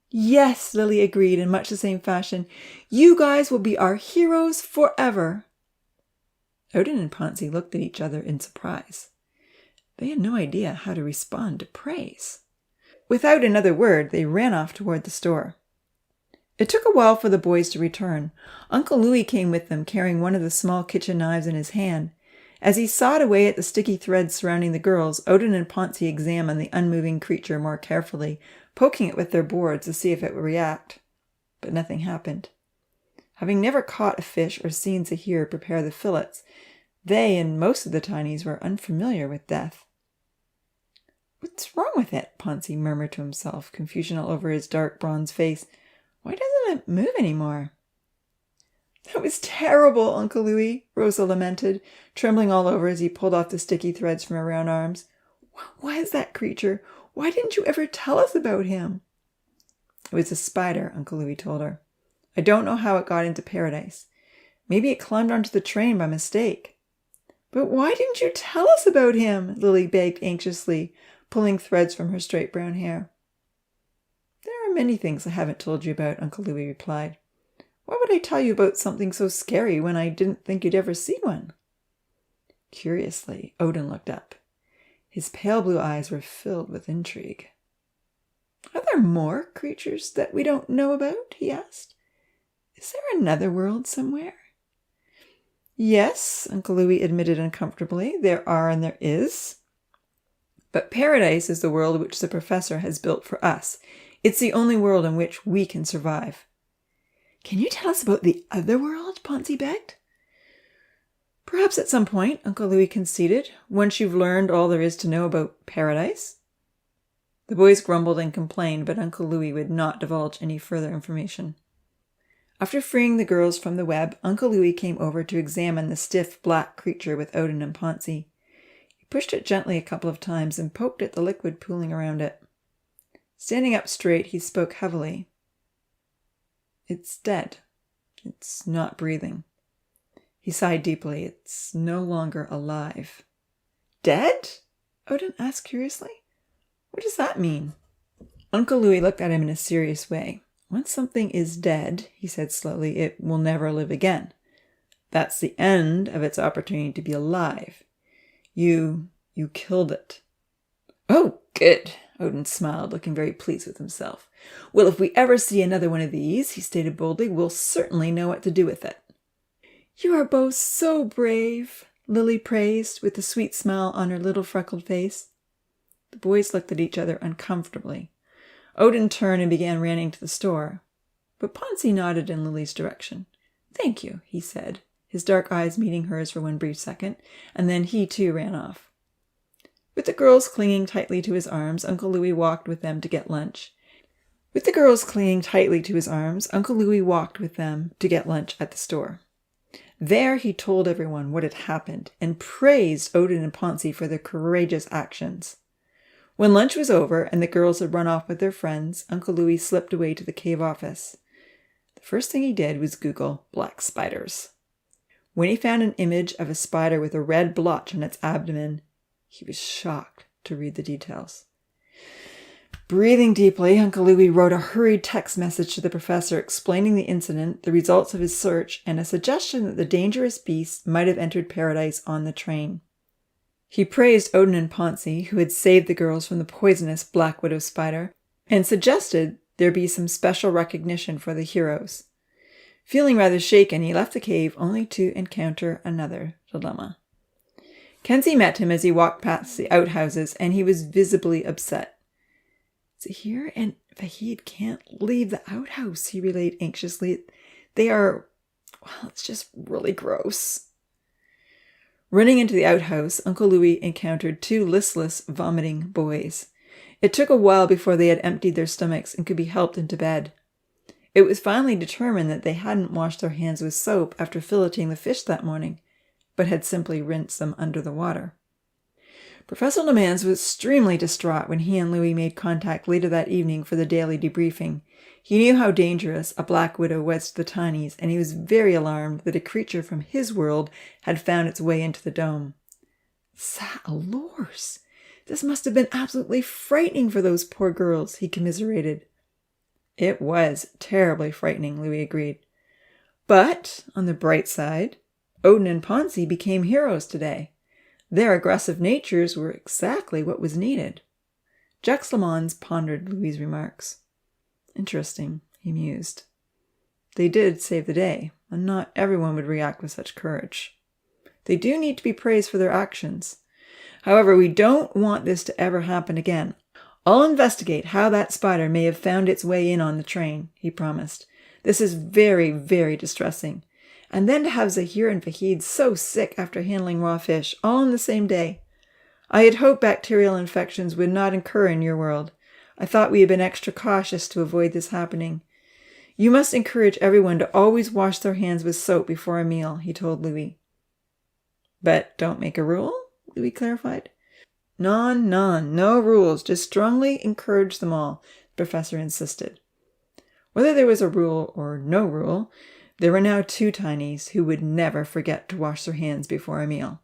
"Yes," Lily agreed in much the same fashion. "You guys will be our heroes forever." Odin and Ponce looked at each other in surprise. They had no idea how to respond to praise. Without another word, they ran off toward the store. It took a while for the boys to return. Uncle Louis came with them, carrying one of the small kitchen knives in his hand. As he sawed away at the sticky threads surrounding the girls, Odin and Ponce examined the unmoving creature more carefully, poking it with their boards to see if it would react. But nothing happened. Having never caught a fish or seen Zahir prepare the fillets, they and most of the tinies were unfamiliar with death. "What's wrong with it?" Ponce murmured to himself, confusion all over his dark bronze face. "Why doesn't it move anymore?" "That was terrible, Uncle Louis," Rosa lamented, trembling all over as he pulled off the sticky threads from her round arms. "What was that creature? Why didn't you ever tell us about him?" "It was a spider," Uncle Louis told her. "I don't know how it got into paradise. Maybe it climbed onto the train by mistake." "But why didn't you tell us about him?" Lily begged anxiously, pulling threads from her straight brown hair. "There are many things I haven't told you about," Uncle Louis replied. "Why would I tell you about something so scary when I didn't think you'd ever see one?" Curiously, Odin looked up. His pale blue eyes were filled with intrigue. "Are there more creatures that we don't know about?" he asked. "Is there another world somewhere?" "Yes," Uncle Louis admitted uncomfortably. "There are and there is. But paradise is the world which the professor has built for us. It's the only world in which we can survive." "Can you tell us about the other world?" Ponce begged. "Perhaps at some point," Uncle Louis conceded, "once you've learned all there is to know about paradise." The boys grumbled and complained, but Uncle Louis would not divulge any further information. After freeing the girls from the web, Uncle Louis came over to examine the stiff black creature with Odin and Ponce. He pushed it gently a couple of times and poked at the liquid pooling around it. Standing up straight, he spoke heavily. "It's dead. It's not breathing." He sighed deeply. "It's no longer alive." "Dead?" Odin asked curiously. "What does that mean?" Uncle Louis looked at him in a serious way. "Once something is dead," he said slowly, "it will never live again. That's the end of its opportunity to be alive. You killed it." "Oh, good." Odin smiled, looking very pleased with himself. "Well, if we ever see another one of these," he stated boldly, "we'll certainly know what to do with it." "You are both so brave," Lily praised, with a sweet smile on her little freckled face. The boys looked at each other uncomfortably. Odin turned and began running to the store. But Ponce nodded in Lily's direction. "Thank you," he said, his dark eyes meeting hers for one brief second, and then he too ran off. With the girls clinging tightly to his arms, Uncle Louis walked with them to get lunch. At the store. There he told everyone what had happened and praised Odin and Ponzi for their courageous actions. When lunch was over and the girls had run off with their friends, Uncle Louis slipped away to the cave office. The first thing he did was Google black spiders. When he found an image of a spider with a red blotch on its abdomen, he was shocked to read the details. Breathing deeply, Uncle Louis wrote a hurried text message to the professor explaining the incident, the results of his search, and a suggestion that the dangerous beast might have entered paradise on the train. He praised Odin and Ponzi, who had saved the girls from the poisonous black widow spider, and suggested there be some special recognition for the heroes. Feeling rather shaken, he left the cave only to encounter another dilemma. Kenzie met him as he walked past the outhouses, and he was visibly upset. Zahir and Vahid can't leave the outhouse, he relayed anxiously. It's just really gross. Running into the outhouse, Uncle Louis encountered two listless, vomiting boys. It took a while before they had emptied their stomachs and could be helped into bed. It was finally determined that they hadn't washed their hands with soap after filleting the fish that morning, but had simply rinsed them under the water. Professor Lemans was extremely distraught when he and Louis made contact later that evening for the daily debriefing. He knew how dangerous a black widow was to the tinies, and he was very alarmed that a creature from his world had found its way into the dome. Allures! This must have been absolutely frightening for those poor girls, he commiserated. It was terribly frightening, Louis agreed. But, on the bright side, Odin and Ponzi became heroes today. Their aggressive natures were exactly what was needed. Jacques Lemans pondered Louis' remarks. Interesting, he mused. They did save the day, and not everyone would react with such courage. They do need to be praised for their actions. However, we don't want this to ever happen again. I'll investigate how that spider may have found its way in on the train, he promised. This is very, very distressing. And then to have Zahir and Vahid so sick after handling raw fish, all on the same day. I had hoped bacterial infections would not occur in your world. I thought we had been extra cautious to avoid this happening. You must encourage everyone to always wash their hands with soap before a meal, he told Louis. But don't make a rule, Louis clarified. No rules, just strongly encourage them all, the professor insisted. Whether there was a rule or no rule, there were now two tinies who would never forget to wash their hands before a meal.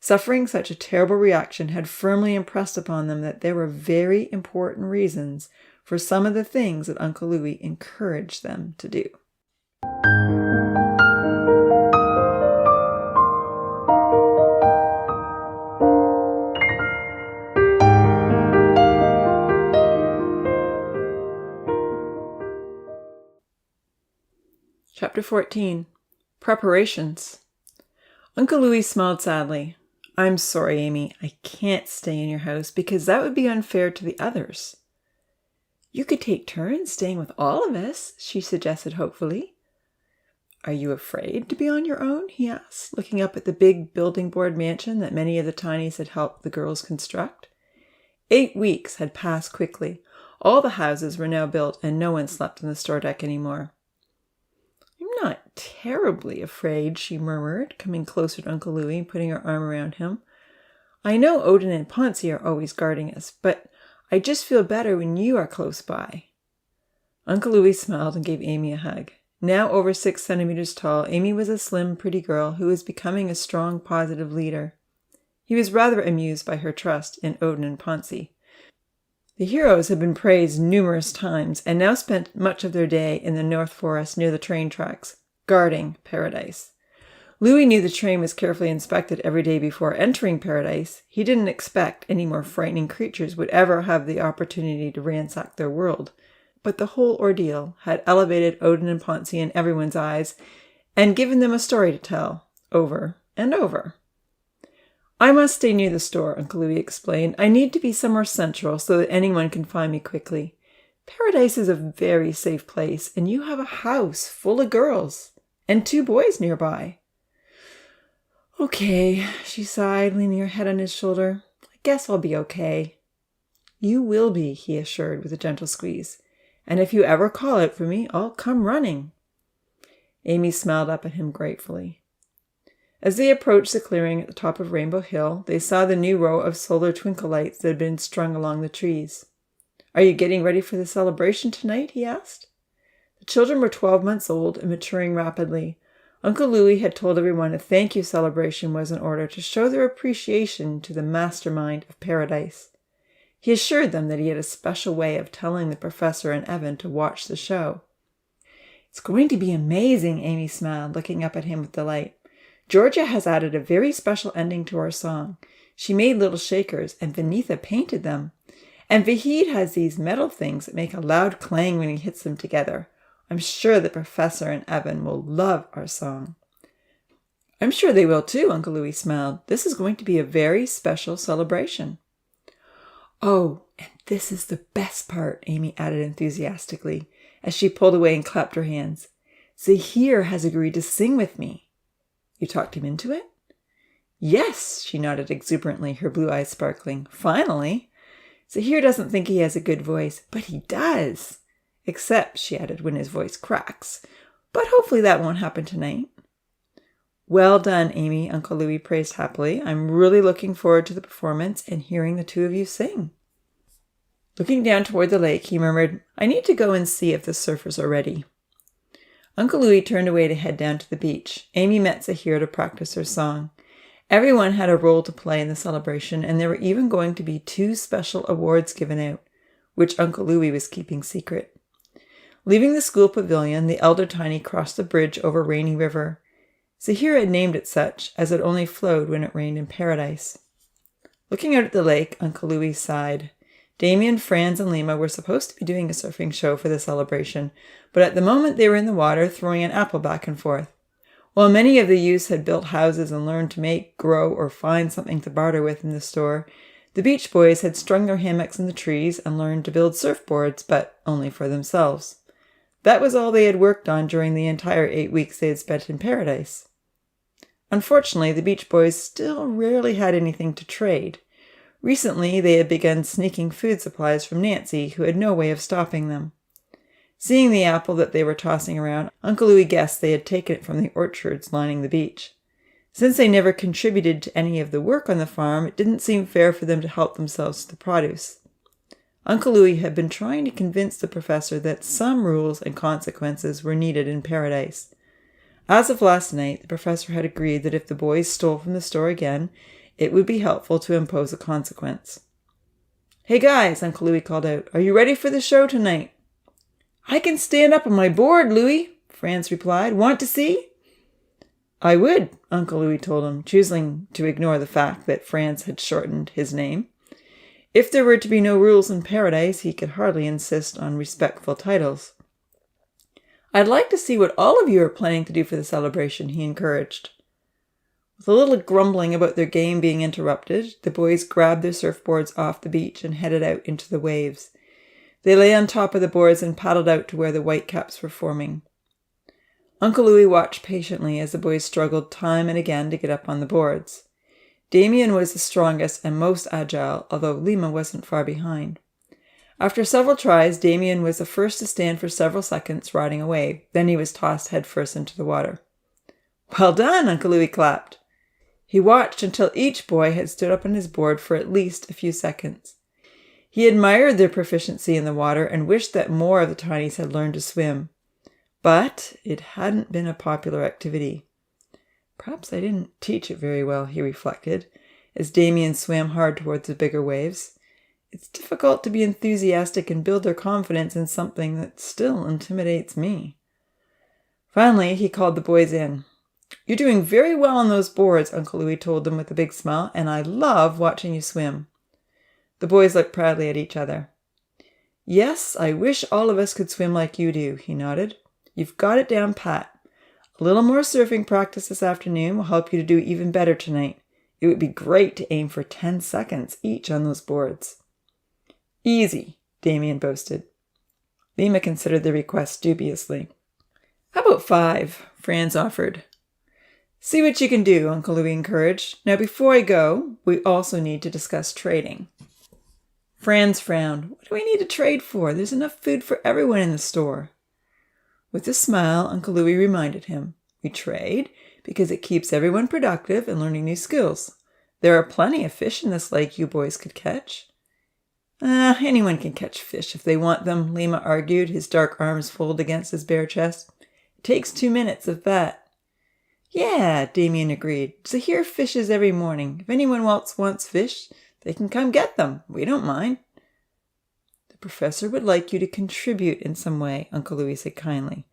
Suffering such a terrible reaction had firmly impressed upon them that there were very important reasons for some of the things that Uncle Louis encouraged them to do. Chapter 14. Preparations. Uncle Louis smiled sadly. I'm sorry, Amy. I can't stay in your house because that would be unfair to the others. You could take turns staying with all of us, she suggested hopefully. Are you afraid to be on your own? He asked, looking up at the big building board mansion that many of the tinies had helped the girls construct. 8 weeks had passed quickly. All the houses were now built and no one slept on the store deck anymore. I'm not terribly afraid, she murmured, coming closer to Uncle Louis and putting her arm around him. I know Odin and Ponzi are always guarding us, but I just feel better when you are close by. Uncle Louis smiled and gave Amy a hug. Now over 6 centimeters tall, Amy was a slim, pretty girl who was becoming a strong, positive leader. He was rather amused by her trust in Odin and Ponzi. The heroes had been praised numerous times and now spent much of their day in the North Forest near the train tracks, guarding paradise. Louis knew the train was carefully inspected every day before entering paradise. He didn't expect any more frightening creatures would ever have the opportunity to ransack their world. But the whole ordeal had elevated Odin and Ponzi in everyone's eyes and given them a story to tell, over and over. I must stay near the store, Uncle Louis explained. I need to be somewhere central so that anyone can find me quickly. Paradise is a very safe place, and you have a house full of girls and 2 boys nearby. Okay, she sighed, leaning her head on his shoulder. I guess I'll be okay." "You will be," he assured with a gentle squeeze. "And if you ever call out for me, I'll come running." Amy smiled up at him gratefully. As they approached the clearing at the top of Rainbow Hill, they saw the new row of solar twinkle lights that had been strung along the trees. "Are you getting ready for the celebration tonight?" he asked. The children were 12 months old and maturing rapidly. Uncle Louis had told everyone a thank you celebration was in order to show their appreciation to the mastermind of paradise. He assured them that he had a special way of telling the professor and Evan to watch the show. "It's going to be amazing," Amy smiled, looking up at him with delight. "Georgia has added a very special ending to our song. She made little shakers, and Vinitha painted them. And Vahid has these metal things that make a loud clang when he hits them together. I'm sure the professor and Evan will love our song." "I'm sure they will too," Uncle Louis smiled. "This is going to be a very special celebration." "Oh, and this is the best part," Amy added enthusiastically, as she pulled away and clapped her hands. "Zahir has agreed to sing with me." "You talked him into it?" "Yes," she nodded exuberantly, her blue eyes sparkling. "Finally! Zahir doesn't think he has a good voice, but he does. Except," she added, "when his voice cracks. But hopefully that won't happen tonight." "Well done, Amy," Uncle Louis praised happily. "I'm really looking forward to the performance and hearing the two of you sing." Looking down toward the lake, he murmured, "I need to go and see if the surfers are ready." Uncle Louis turned away to head down to the beach. Amy met Zahir to practice her song. Everyone had a role to play in the celebration, and there were even going to be 2 special awards given out, which Uncle Louis was keeping secret. Leaving the school pavilion, the elder Tiny crossed the bridge over Rainy River. Zahir had named it such, as it only flowed when it rained in paradise. Looking out at the lake, Uncle Louis sighed. Damien, Franz, and Lima were supposed to be doing a surfing show for the celebration, but at the moment they were in the water throwing an apple back and forth. While many of the youths had built houses and learned to make, grow, or find something to barter with in the store, the beach boys had strung their hammocks in the trees and learned to build surfboards, but only for themselves. That was all they had worked on during the entire 8 weeks they had spent in paradise. Unfortunately, the beach boys still rarely had anything to trade. Recently, they had begun sneaking food supplies from Nancy, who had no way of stopping them. Seeing the apple that they were tossing around, Uncle Louis guessed they had taken it from the orchards lining the beach. Since they never contributed to any of the work on the farm, it didn't seem fair for them to help themselves to the produce. Uncle Louis had been trying to convince the professor that some rules and consequences were needed in paradise. As of last night, the professor had agreed that if the boys stole from the store again, it would be helpful to impose a consequence. "Hey guys," Uncle Louis called out, "are you ready for the show tonight?" "I can stand up on my board, Louis," Franz replied. "Want to see?" "I would," Uncle Louis told him, choosing to ignore the fact that Franz had shortened his name. If there were to be no rules in paradise, he could hardly insist on respectful titles. "I'd like to see what all of you are planning to do for the celebration," he encouraged. With a little grumbling about their game being interrupted, the boys grabbed their surfboards off the beach and headed out into the waves. They lay on top of the boards and paddled out to where the whitecaps were forming. Uncle Louis watched patiently as the boys struggled time and again to get up on the boards. Damien was the strongest and most agile, although Lima wasn't far behind. After several tries, Damien was the first to stand for several seconds, riding a wave. Then he was tossed headfirst into the water. "Well done," Uncle Louis clapped. He watched until each boy had stood up on his board for at least a few seconds. He admired their proficiency in the water and wished that more of the tinies had learned to swim. But it hadn't been a popular activity. "Perhaps I didn't teach it very well," he reflected, as Damien swam hard towards the bigger waves. "It's difficult to be enthusiastic and build their confidence in something that still intimidates me." Finally, he called the boys in. "You're doing very well on those boards," Uncle Louis told them with a big smile, "and I love watching you swim." The boys looked proudly at each other. "Yes, I wish all of us could swim like you do," he nodded. "You've got it down pat. A little more surfing practice this afternoon will help you to do even better tonight. It would be great to aim for 10 seconds each on those boards." "Easy," Damien boasted. Lima considered the request dubiously. "How about 5?" Franz offered. See what you can do, Uncle Louis encouraged. Now before I go, we also need to discuss trading. Franz frowned. What do we need to trade for? There's enough food for everyone in the store. With a smile, Uncle Louis reminded him, we trade because it keeps everyone productive and learning new skills. There are plenty of fish in this lake you boys could catch. Anyone can catch fish if they want them, Lima argued, his dark arms folded against his bare chest. It takes 2 minutes, if that. Yeah, Damien agreed. So here fishes every morning. If anyone else wants fish, they can come get them. We don't mind. The professor would like you to contribute in some way, Uncle Louis said kindly.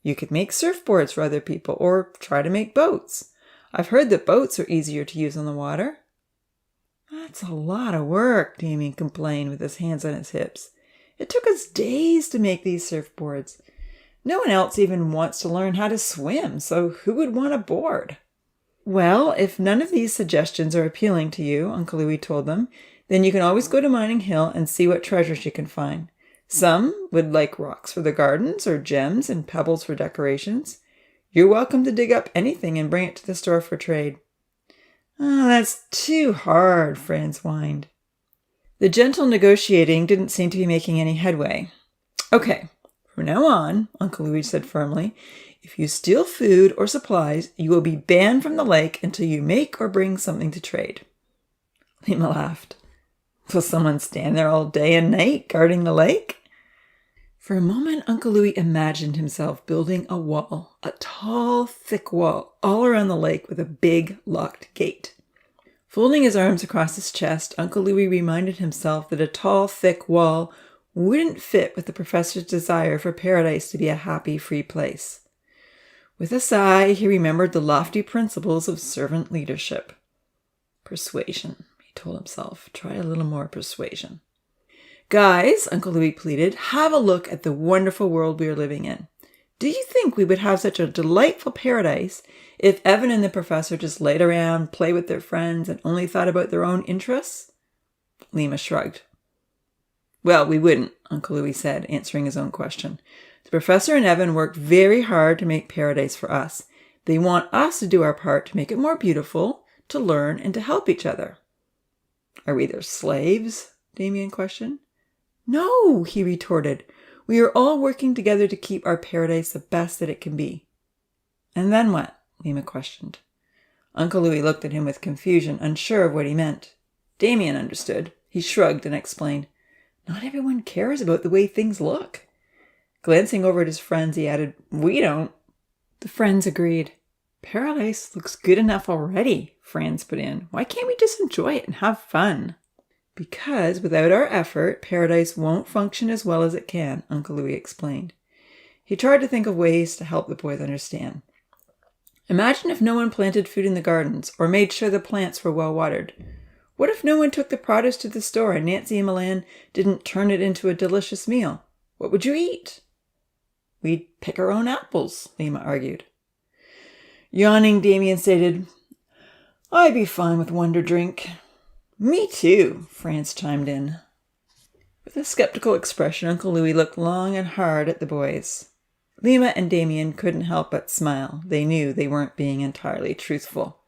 You could make surfboards for other people, or try to make boats. I've heard that boats are easier to use on the water. That's a lot of work, Damien complained with his hands on his hips. It took us days to make these surfboards. No one else even wants to learn how to swim, so who would want a board? Well, if none of these suggestions are appealing to you, Uncle Louis told them, then you can always go to Mining Hill and see what treasures you can find. Some would like rocks for the gardens or gems and pebbles for decorations. You're welcome to dig up anything and bring it to the store for trade. Oh, that's too hard, Franz whined. The gentle negotiating didn't seem to be making any headway. Okay, from now on, Uncle Louis said firmly, if you steal food or supplies, you will be banned from the lake until you make or bring something to trade. Lima laughed. Will someone stand there all day and night guarding the lake? For a moment, Uncle Louis imagined himself building a wall, a tall, thick wall, all around the lake with a big, locked gate. Folding his arms across his chest, Uncle Louis reminded himself that a tall, thick wall wouldn't fit with the professor's desire for paradise to be a happy, free place. With a sigh, he remembered the lofty principles of servant leadership. Persuasion, he told himself. Try a little more persuasion. Guys, Uncle Louis pleaded, have a look at the wonderful world we are living in. Do you think we would have such a delightful paradise if Evan and the professor just laid around, played with their friends, and only thought about their own interests? Lima shrugged. Well, we wouldn't, Uncle Louis said, answering his own question. The professor and Evan worked very hard to make paradise for us. They want us to do our part to make it more beautiful, to learn, and to help each other. Are we their slaves? Damien questioned. No, he retorted. We are all working together to keep our paradise the best that it can be. And then what? Lima questioned. Uncle Louis looked at him with confusion, unsure of what he meant. Damien understood. He shrugged and explained. Not everyone cares about the way things look. Glancing over at his friends, he added, We don't. The friends agreed. Paradise looks good enough already, Franz put in. Why can't we just enjoy it and have fun? Because without our effort, paradise won't function as well as it can, Uncle Louis explained. He tried to think of ways to help the boys understand. Imagine if no one planted food in the gardens or made sure the plants were well watered. What if no one took the produce to the store and Nancy and Milan didn't turn it into a delicious meal? What would you eat? We'd pick our own apples, Lima argued. Yawning, Damien stated, I'd be fine with Wonder Drink. Me too, Franz chimed in. With a skeptical expression, Uncle Louis looked long and hard at the boys. Lima and Damien couldn't help but smile. They knew they weren't being entirely truthful.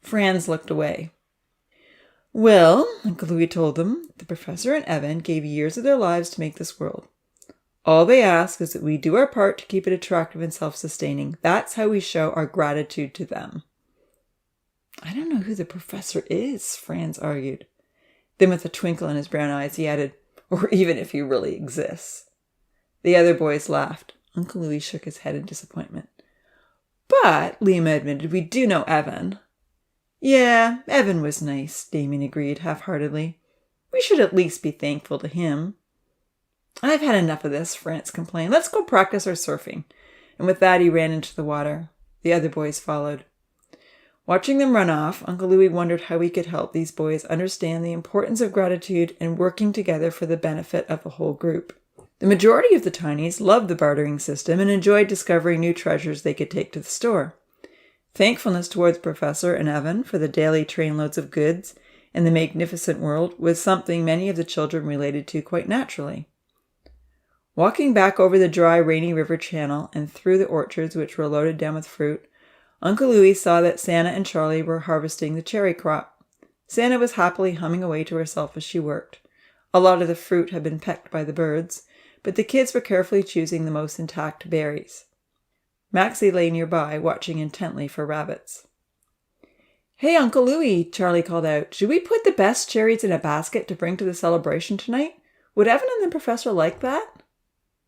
Franz looked away. Well, Uncle Louis told them, the professor and Evan gave years of their lives to make this world. All they ask is that we do our part to keep it attractive and self-sustaining. That's how we show our gratitude to them. I don't know who the professor is, Franz argued. Then with a twinkle in his brown eyes, he added, or even if he really exists. The other boys laughed. Uncle Louis shook his head in disappointment. But, Lima admitted, we do know Evan. Yeah, Evan was nice, Damien agreed half-heartedly. We should at least be thankful to him. I've had enough of this, Franz complained. Let's go practice our surfing. And with that, he ran into the water. The other boys followed. Watching them run off, Uncle Louis wondered how he could help these boys understand the importance of gratitude and working together for the benefit of the whole group. The majority of the Tinies loved the bartering system and enjoyed discovering new treasures they could take to the store. Thankfulness towards Professor and Evan for the daily trainloads of goods and the magnificent world was something many of the children related to quite naturally. Walking back over the dry, rainy river channel and through the orchards which were loaded down with fruit, Uncle Louis saw that Santa and Charlie were harvesting the cherry crop. Santa was happily humming away to herself as she worked. A lot of the fruit had been pecked by the birds, but the kids were carefully choosing the most intact berries. Maxie lay nearby, watching intently for rabbits. "Hey, Uncle Louis," Charlie called out, "should we put the best cherries in a basket to bring to the celebration tonight? Would Evan and the professor like that?"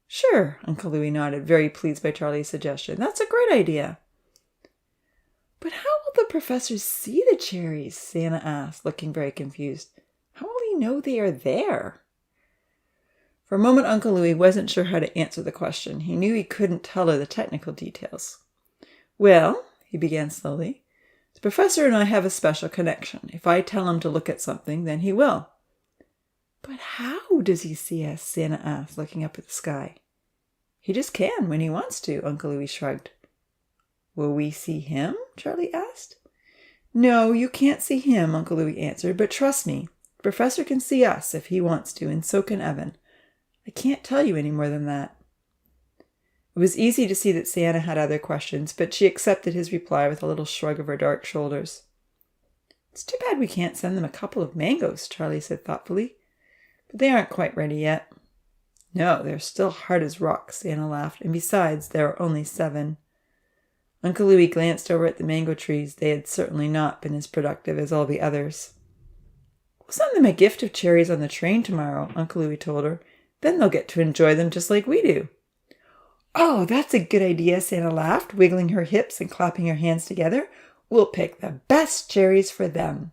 "Sure," Uncle Louis nodded, very pleased by Charlie's suggestion. "That's a great idea." "But how will the professor see the cherries?" Santa asked, looking very confused. "How will he know they are there?" For a moment, Uncle Louis wasn't sure how to answer the question. He knew he couldn't tell her the technical details. "Well," he began slowly, "the professor and I have a special connection. If I tell him to look at something, then he will." "But how does he see us?" Santa asked, looking up at the sky. "He just can when he wants to," Uncle Louis shrugged. "Will we see him?" Charlie asked. "No, you can't see him," Uncle Louis answered, "but trust me, the professor can see us if he wants to, and so can Evan. I can't tell you any more than that." It was easy to see that Santa had other questions, but she accepted his reply with a little shrug of her dark shoulders. "It's too bad we can't send them a couple of mangoes," Charlie said thoughtfully. "But they aren't quite ready yet." "No, they're still hard as rocks," Santa laughed, "and besides, there are only 7. Uncle Louis glanced over at the mango trees. They had certainly not been as productive as all the others. "We'll send them a gift of cherries on the train tomorrow," Uncle Louis told her. "Then they'll get to enjoy them just like we do." "Oh, that's a good idea," Santa laughed, wiggling her hips and clapping her hands together. "We'll pick the best cherries for them."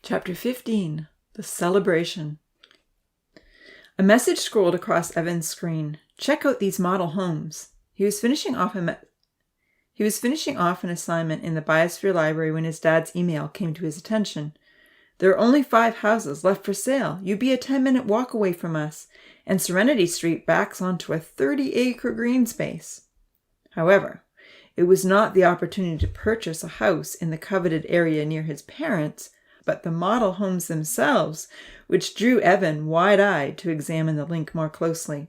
Chapter 15. The Celebration. A message scrolled across Evan's screen. "Check out these model homes." He was finishing off an assignment in the Biosphere Library when his dad's email came to his attention. "There are only 5 houses left for sale. You'd be a 10-minute walk away from us, and Serenity Street backs onto a 30-acre green space." However, it was not the opportunity to purchase a house in the coveted area near his parents', but the model homes themselves, which drew Evan wide-eyed to examine the link more closely.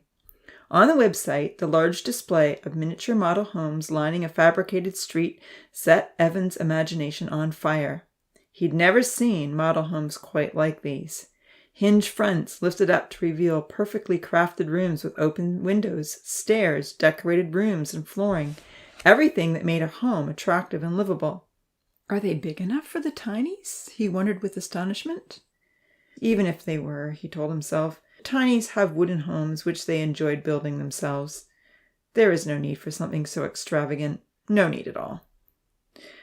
On the website, the large display of miniature model homes lining a fabricated street set Evan's imagination on fire. He'd never seen model homes quite like these. Hinged fronts lifted up to reveal perfectly crafted rooms with open windows, stairs, decorated rooms, and flooring, everything that made a home attractive and livable. "Are they big enough for the tinies?" he wondered with astonishment. Even if they were, he told himself, tinies have wooden homes which they enjoyed building themselves. There is no need for something so extravagant. No need at all.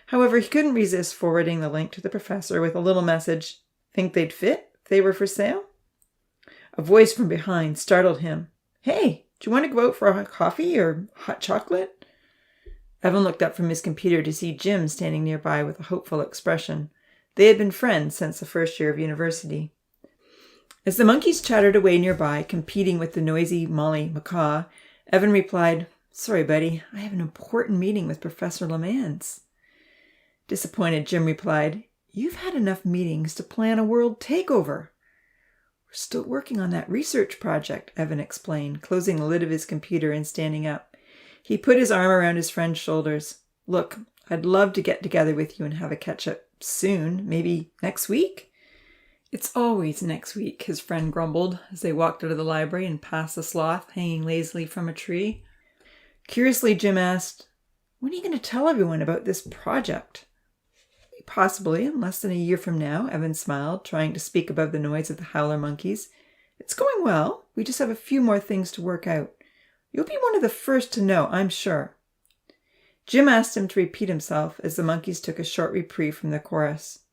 However, he couldn't resist forwarding the link to the professor with a little message. "Think they'd fit if they were for sale?" A voice from behind startled him. "Hey, do you want to go out for a coffee or hot chocolate?" Evan looked up from his computer to see Jim standing nearby with a hopeful expression. They had been friends since the first year of university. As the monkeys chattered away nearby, competing with the noisy Molly macaw, Evan replied, "Sorry, buddy, I have an important meeting with Professor Lemans." Disappointed, Jim replied, "You've had enough meetings to plan a world takeover." "We're still working on that research project," Evan explained, closing the lid of his computer and standing up. He put his arm around his friend's shoulders. "Look, I'd love to get together with you and have a catch-up soon, maybe next week." "It's always next week," his friend grumbled as they walked out of the library and past the sloth hanging lazily from a tree. Curiously, Jim asked, "When are you going to tell everyone about this project?" "Possibly in less than a year from now," Evan smiled, trying to speak above the noise of the howler monkeys. "It's going well. We just have a few more things to work out. You'll be one of the first to know, I'm sure." Jim asked him to repeat himself as the monkeys took a short reprieve from the chorus.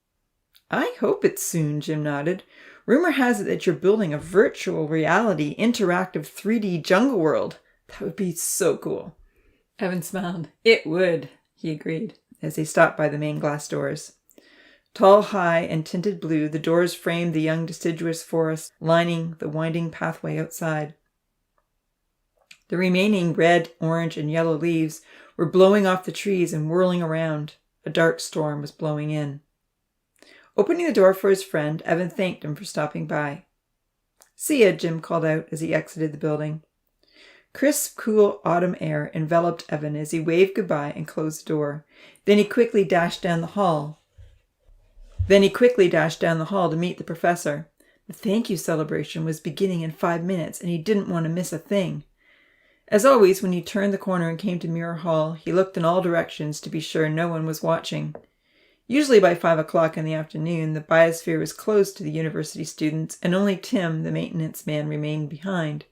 "I hope it's soon," Jim nodded. "Rumor has it that you're building a virtual reality, interactive 3D jungle world. That would be so cool." Evan smiled. "It would," he agreed, as they stopped by the main glass doors. Tall, high, and tinted blue, the doors framed the young deciduous forest lining the winding pathway outside. The remaining red, orange, and yellow leaves were blowing off the trees and whirling around. A dark storm was blowing in. Opening the door for his friend, Evan thanked him for stopping by. "See ya," Jim called out as he exited the building. Crisp, cool autumn air enveloped Evan as he waved goodbye and closed the door. Then he quickly dashed down the hall to meet the professor. The thank you celebration was beginning in 5 minutes, and he didn't want to miss a thing. As always, when he turned the corner and came to Muir Hall, he looked in all directions to be sure no one was watching. Usually by 5 o'clock in the afternoon, the biosphere was closed to the university students, and only Tim, the maintenance man, remained behind.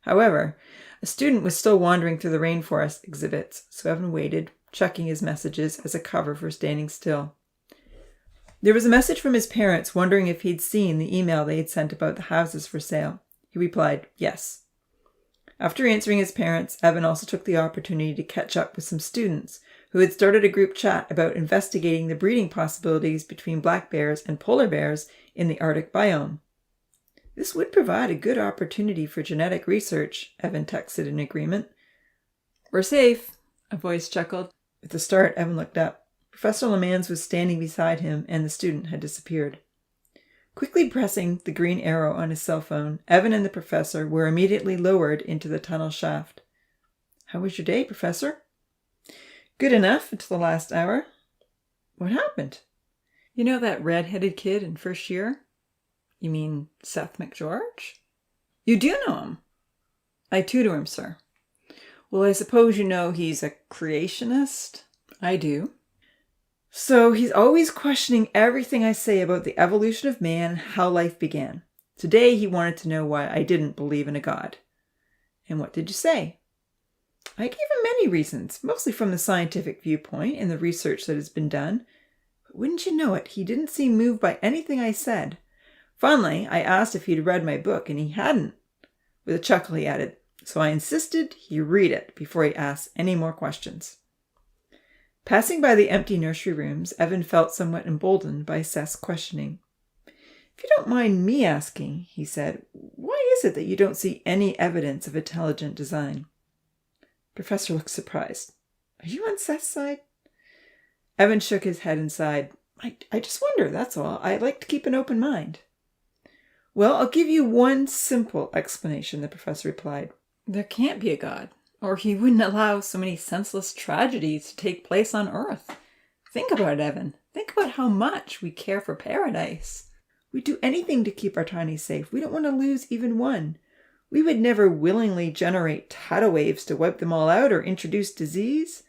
However, a student was still wandering through the rainforest exhibits, so Evan waited, checking his messages as a cover for standing still. There was a message from his parents wondering if he'd seen the email they had sent about the houses for sale. He replied, yes. After answering his parents, Evan also took the opportunity to catch up with some students who had started a group chat about investigating the breeding possibilities between black bears and polar bears in the Arctic biome. This would provide a good opportunity for genetic research, Evan texted in agreement. "We're safe," a voice chuckled. At the start, Evan looked up. Professor Lemans was standing beside him, and the student had disappeared. Quickly pressing the green arrow on his cell phone, Evan and the professor were immediately lowered into the tunnel shaft. "How was your day, Professor?" "Good enough until the last hour." "What happened?" "You know that red-headed kid in first year?" "You mean Seth McGeorge?" "You do know him?" "I tutor him, sir." "Well, I suppose you know he's a creationist?" "I do." "So he's always questioning everything I say about the evolution of man and how life began. Today he wanted to know why I didn't believe in a god." "And what did you say?" "I gave him many reasons, mostly from the scientific viewpoint and the research that has been done. But wouldn't you know it, he didn't seem moved by anything I said. Finally, I asked if he'd read my book, and he hadn't." With a chuckle, he added, "So I insisted he read it before he asked any more questions." Passing by the empty nursery rooms, Evan felt somewhat emboldened by Seth's questioning. "If you don't mind me asking," he said, "why is it that you don't see any evidence of intelligent design?" Professor looked surprised. "Are you on Seth's side?" Evan shook his head and sighed. I just wonder, that's all. I like to keep an open mind." "Well, I'll give you one simple explanation," the professor replied. "There can't be a god, or he wouldn't allow so many senseless tragedies to take place on Earth. Think about it, Evan. Think about how much we care for paradise. We'd do anything to keep our tiny safe. We don't want to lose even one. We would never willingly generate tidal waves to wipe them all out or introduce disease."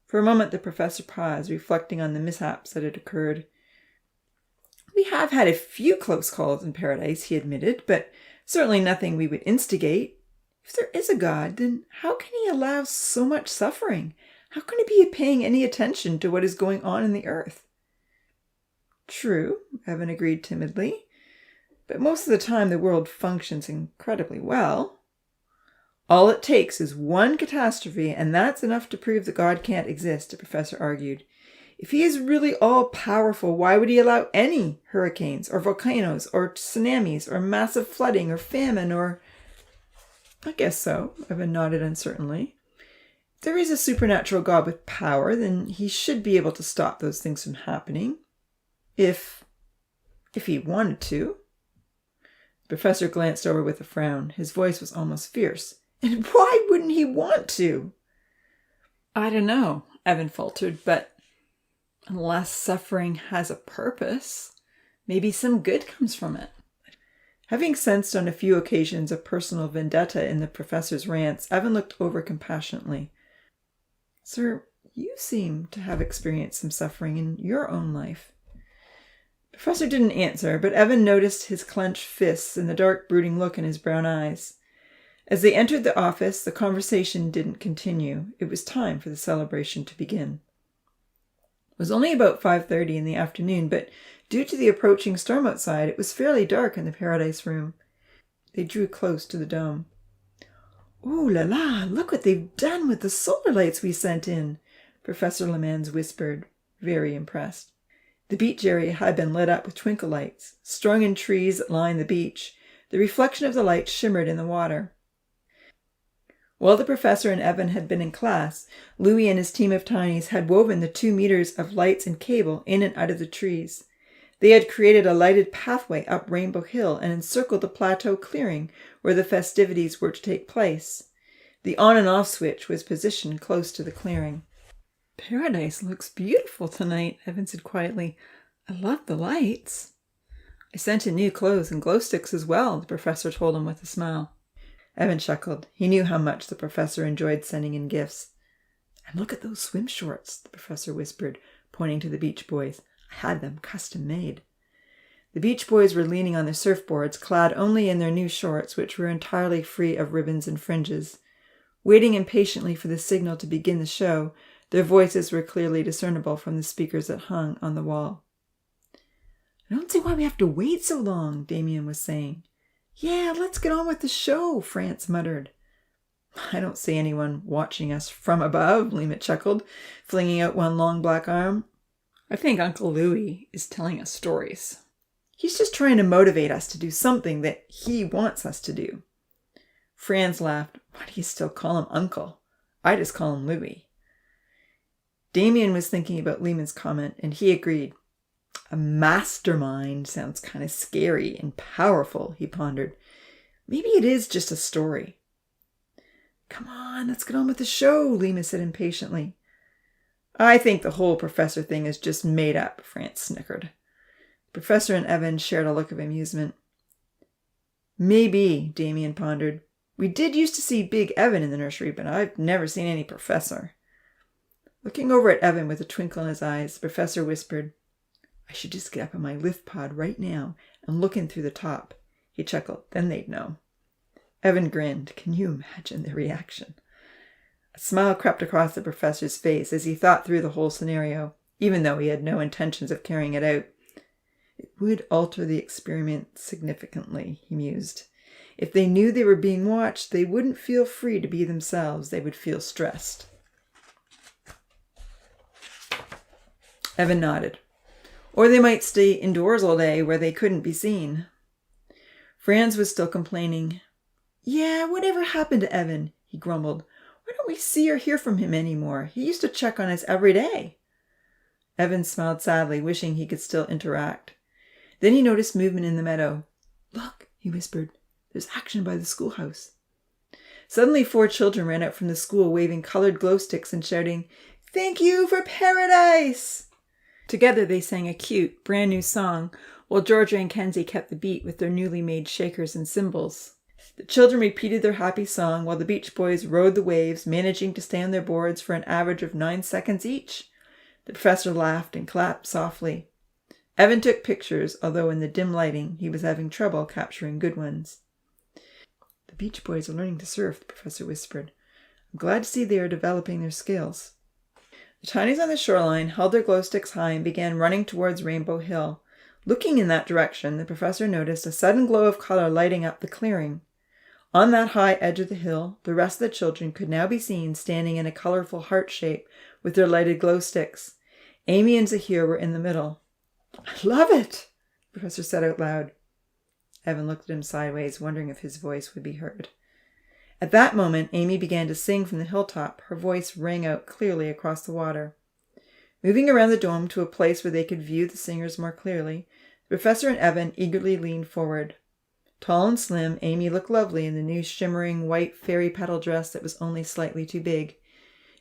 For a moment, the professor paused, reflecting on the mishaps that had occurred. "We have had a few close calls in paradise," he admitted, "but certainly nothing we would instigate. If there is a God, then how can he allow so much suffering? How can he be paying any attention to what is going on in the earth?" "True," Evan agreed timidly, "but most of the time the world functions incredibly well." "All it takes is one catastrophe, and that's enough to prove that God can't exist," the professor argued. "If he is really all-powerful, why would he allow any hurricanes, or volcanoes, or tsunamis, or massive flooding, or famine, or—" "I guess so," Evan nodded uncertainly. "If there is a supernatural God with power, then he should be able to stop those things from happening. If he wanted to." The professor glanced over with a frown. His voice was almost fierce. "And why wouldn't he want to?" "I don't know," Evan faltered, "but unless suffering has a purpose, maybe some good comes from it." Having sensed on a few occasions a personal vendetta in the professor's rants, Evan looked over compassionately. "Sir, you seem to have experienced some suffering in your own life." The professor didn't answer, but Evan noticed his clenched fists and the dark, brooding look in his brown eyes. As they entered the office, the conversation didn't continue. It was time for the celebration to begin. It was only about 5:30 in the afternoon, but due to the approaching storm outside, it was fairly dark in the Paradise Room. They drew close to the dome. "Ooh la la, look what they've done with the solar lights we sent in," Professor Lemans whispered, very impressed. The beach area had been lit up with twinkle lights. Strung in trees that lined the beach, the reflection of the lights shimmered in the water. While the professor and Evan had been in class, Louis and his team of tinies had woven the 2 meters of lights and cable in and out of the trees. They had created a lighted pathway up Rainbow Hill and encircled the plateau clearing where the festivities were to take place. The on and off switch was positioned close to the clearing. "Paradise looks beautiful tonight," Evan said quietly. "I love the lights." "I sent in new clothes and glow sticks as well," the professor told him with a smile. Evan chuckled. He knew how much the professor enjoyed sending in gifts. "And look at those swim shorts," the professor whispered, pointing to the Beach Boys. "I had them custom made." The Beach Boys were leaning on their surfboards, clad only in their new shorts, which were entirely free of ribbons and fringes. Waiting impatiently for the signal to begin the show, their voices were clearly discernible from the speakers that hung on the wall. "I don't see why we have to wait so long," Damien was saying. "Yeah, let's get on with the show," France muttered. "I don't see anyone watching us from above," Lima chuckled, flinging out one long black arm. "I think Uncle Louis is telling us stories. He's just trying to motivate us to do something that he wants us to do." Franz laughed. "Why do you still call him Uncle? I just call him Louis." Damien was thinking about Lehman's comment, and he agreed. "A mastermind sounds kind of scary and powerful," he pondered. "Maybe it is just a story." "Come on, let's get on with the show," Lima said impatiently. "I think the whole professor thing is just made up," France snickered. The professor and Evan shared a look of amusement. "Maybe," Damien pondered. "We did used to see Big Evan in the nursery, but I've never seen any professor." Looking over at Evan with a twinkle in his eyes, the professor whispered, "I should just get up on my lift pod right now and look in through the top." He chuckled. "Then they'd know." Evan grinned. Can you imagine their reaction? A smile crept across the professor's face as he thought through the whole scenario, even though he had no intentions of carrying it out. "It would alter the experiment significantly," he mused. "If they knew they were being watched, they wouldn't feel free to be themselves. They would feel stressed." Evan nodded. "Or they might stay indoors all day where they couldn't be seen." Franz was still complaining. "Yeah, whatever happened to Evan?" he grumbled. "Why don't we see or hear from him anymore? He used to check on us every day." Evan smiled sadly, wishing he could still interact. Then he noticed movement in the meadow. "Look," he whispered. "There's action by the schoolhouse." Suddenly 4 children ran out from the school, waving colored glow sticks and shouting, "Thank you for paradise!" Together they sang a cute, brand new song, while Georgia and Kenzie kept the beat with their newly made shakers and cymbals. The children repeated their happy song while the Beach Boys rode the waves, managing to stay on their boards for an average of 9 seconds each. The professor laughed and clapped softly. Evan took pictures, although in the dim lighting he was having trouble capturing good ones. "The Beach Boys are learning to surf," the professor whispered. "I'm glad to see they are developing their skills." The tinies on the shoreline held their glow sticks high and began running towards Rainbow Hill. Looking in that direction, the professor noticed a sudden glow of color lighting up the clearing. On that high edge of the hill, the rest of the children could now be seen standing in a colorful heart shape with their lighted glow sticks. Amy and Zahir were in the middle. "I love it," the professor said out loud. Evan looked at him sideways, wondering if his voice would be heard. At that moment, Amy began to sing from the hilltop. Her voice rang out clearly across the water. Moving around the dome to a place where they could view the singers more clearly, the professor and Evan eagerly leaned forward. Tall and slim, Amy looked lovely in the new shimmering white fairy petal dress that was only slightly too big.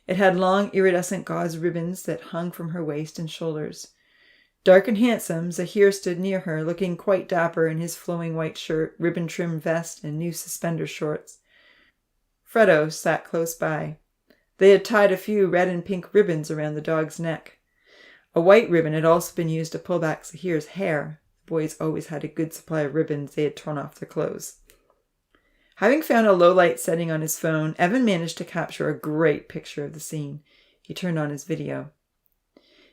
It had long iridescent gauze ribbons that hung from her waist and shoulders. Dark and handsome, Zahir stood near her, looking quite dapper in his flowing white shirt, ribbon-trimmed vest, and new suspender shorts. Fredo sat close by. They had tied a few red and pink ribbons around the dog's neck. A white ribbon had also been used to pull back Zahir's hair. The boys always had a good supply of ribbons they had torn off their clothes. Having found a low-light setting on his phone, Evan managed to capture a great picture of the scene. He turned on his video.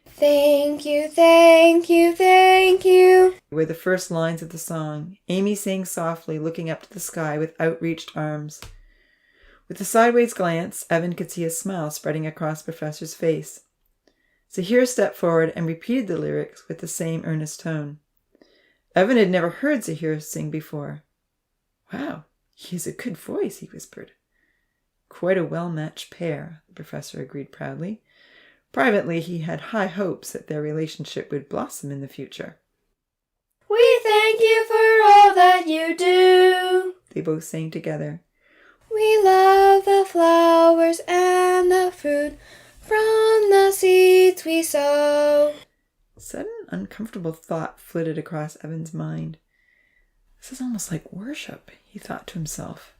"Thank you, thank you, thank you," were the first lines of the song. Amy sang softly, looking up to the sky with outreached arms. With a sideways glance, Evan could see a smile spreading across the professor's face. Zahir stepped forward and repeated the lyrics with the same earnest tone. Evan had never heard Zahir sing before. "Wow, he has a good voice," he whispered. Quite a well-matched pair, the professor agreed proudly. Privately, he had high hopes that their relationship would blossom in the future. We thank you for all that you do, they both sang together. We love the flowers and the fruit from the seeds we sow. A sudden, uncomfortable thought flitted across Evan's mind. This is almost like worship, he thought to himself.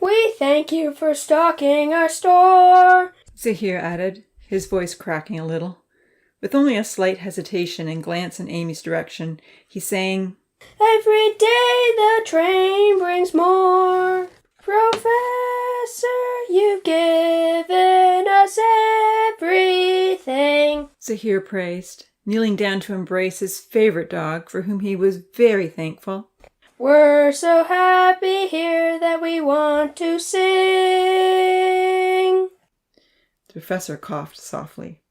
We thank you for stocking our store, Zahir added, his voice cracking a little. With only a slight hesitation and glance in Amy's direction, he sang, Every day the train brings more. Professor, you've given us everything. Zahir praised, kneeling down to embrace his favorite dog, for whom he was very thankful. We're so happy here that we want to sing. The professor coughed softly.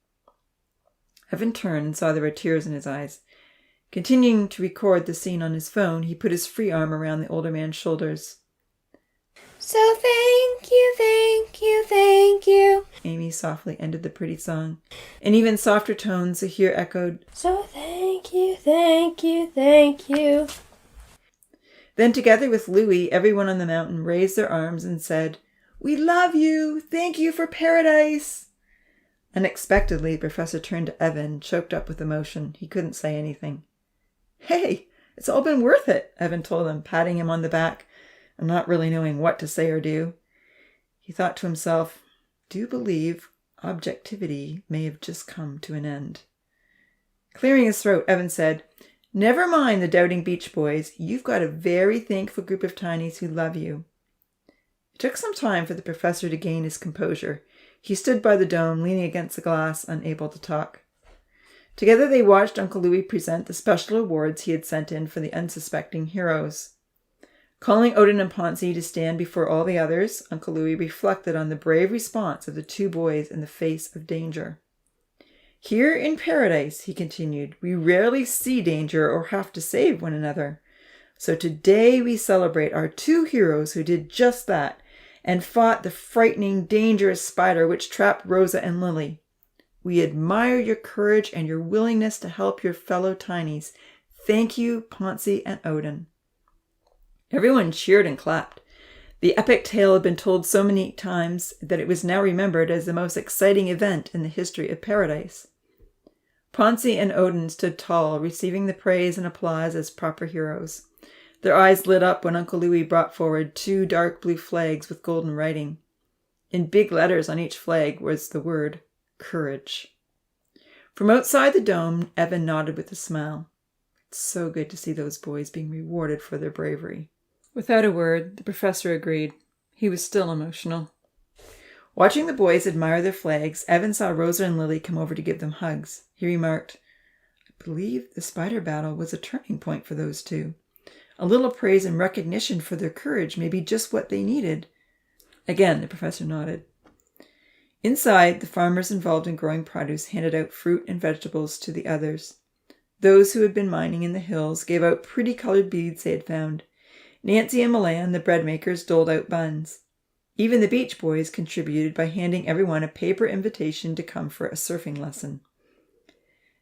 Evan turned and saw there were tears in his eyes. Continuing to record the scene on his phone, he put his free arm around the older man's shoulders. So thank you, thank you, thank you. Amy softly ended the pretty song. In even softer tones, Zahir echoed, So thank you, thank you, thank you. Then together with Louis, everyone on the mountain raised their arms and said, We love you! Thank you for paradise! Unexpectedly, the professor turned to Evan, choked up with emotion. He couldn't say anything. Hey, it's all been worth it, Evan told him, patting him on the back, and not really knowing what to say or do. He thought to himself, Do believe objectivity may have just come to an end. Clearing his throat, Evan said, Never mind the doubting beach boys. You've got a very thankful group of tinies who love you. It took some time for the professor to gain his composure. He stood by the dome, leaning against the glass, unable to talk. Together they watched Uncle Louis present the special awards he had sent in for the unsuspecting heroes. Calling Odin and Ponzi to stand before all the others, Uncle Louis reflected on the brave response of the two boys in the face of danger. Here in paradise, he continued, we rarely see danger or have to save one another. So today we celebrate our two heroes who did just that and fought the frightening, dangerous spider which trapped Rosa and Lily. We admire your courage and your willingness to help your fellow tinies. Thank you, Ponzi and Odin. Everyone cheered and clapped. The epic tale had been told so many times that it was now remembered as the most exciting event in the history of paradise. Ponzi and Odin stood tall, receiving the praise and applause as proper heroes. Their eyes lit up when Uncle Louis brought forward two dark blue flags with golden writing. In big letters on each flag was the word, courage. From outside the dome, Evan nodded with a smile. It's so good to see those boys being rewarded for their bravery. Without a word, the professor agreed. He was still emotional. Watching the boys admire their flags, Evan saw Rosa and Lily come over to give them hugs. He remarked, I believe the spider battle was a turning point for those two. A little praise and recognition for their courage may be just what they needed. Again, the professor nodded. Inside, the farmers involved in growing produce handed out fruit and vegetables to the others. Those who had been mining in the hills gave out pretty colored beads they had found. Nancy and Milan, the bread makers, doled out buns. Even the beach boys contributed by handing everyone a paper invitation to come for a surfing lesson.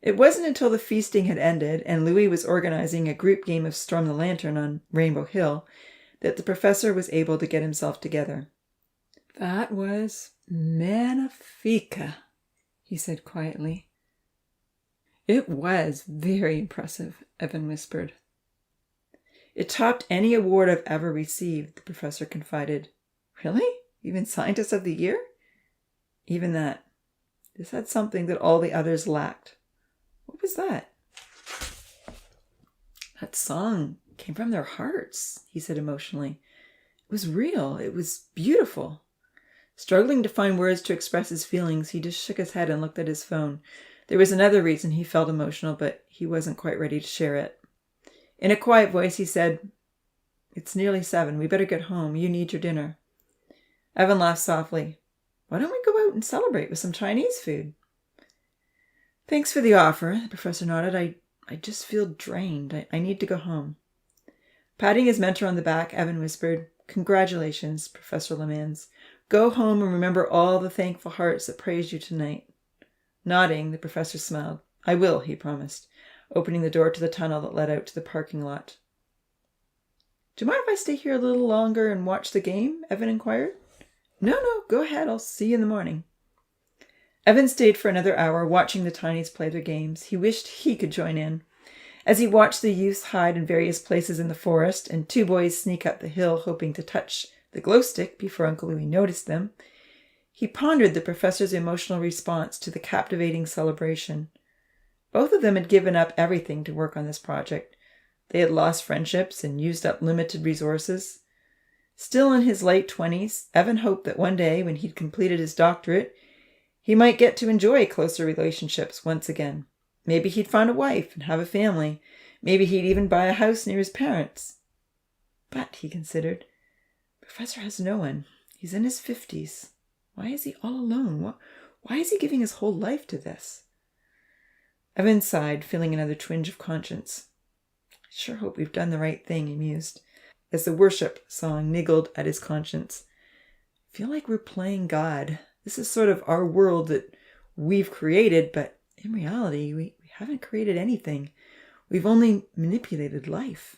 It wasn't until the feasting had ended and Louis was organizing a group game of Storm the Lantern on Rainbow Hill that the professor was able to get himself together. That was magnifique, he said quietly. It was very impressive, Evan whispered. It topped any award I've ever received, the professor confided. Really? Even Scientist of the Year? Even that. This had something that all the others lacked. What was that? That song came from their hearts, he said emotionally. It was real. It was beautiful. Struggling to find words to express his feelings, he just shook his head and looked at his phone. There was another reason he felt emotional, but he wasn't quite ready to share it. In a quiet voice, he said, It's nearly 7. We better get home. You need your dinner. Evan laughed softly. Why don't we go out and celebrate with some Chinese food? Thanks for the offer, the professor nodded. I just feel drained. I need to go home. Patting his mentor on the back, Evan whispered, Congratulations, Professor Lemans. Go home and remember all the thankful hearts that praised you tonight." Nodding, the professor smiled. "I will," he promised, opening the door to the tunnel that led out to the parking lot. "Do you mind if I stay here a little longer and watch the game?" Evan inquired. No, go ahead. I'll see you in the morning." Evan stayed for another hour, watching the tinies play their games. He wished he could join in. As he watched the youths hide in various places in the forest and two boys sneak up the hill hoping to touch the glow stick before Uncle Louis noticed them, he pondered the professor's emotional response to the captivating celebration. Both of them had given up everything to work on this project. They had lost friendships and used up limited resources. Still in his late 20s, Evan hoped that one day, when he'd completed his doctorate, he might get to enjoy closer relationships once again. Maybe he'd find a wife and have a family. Maybe he'd even buy a house near his parents. But, he considered, Professor has no one. He's in his 50s. Why is he all alone? Why is he giving his whole life to this? Evan sighed, feeling another twinge of conscience. "I sure hope we've done the right thing," he mused, as the worship song niggled at his conscience. "I feel like we're playing God. This is sort of our world that we've created, but in reality, we haven't created anything. We've only manipulated life."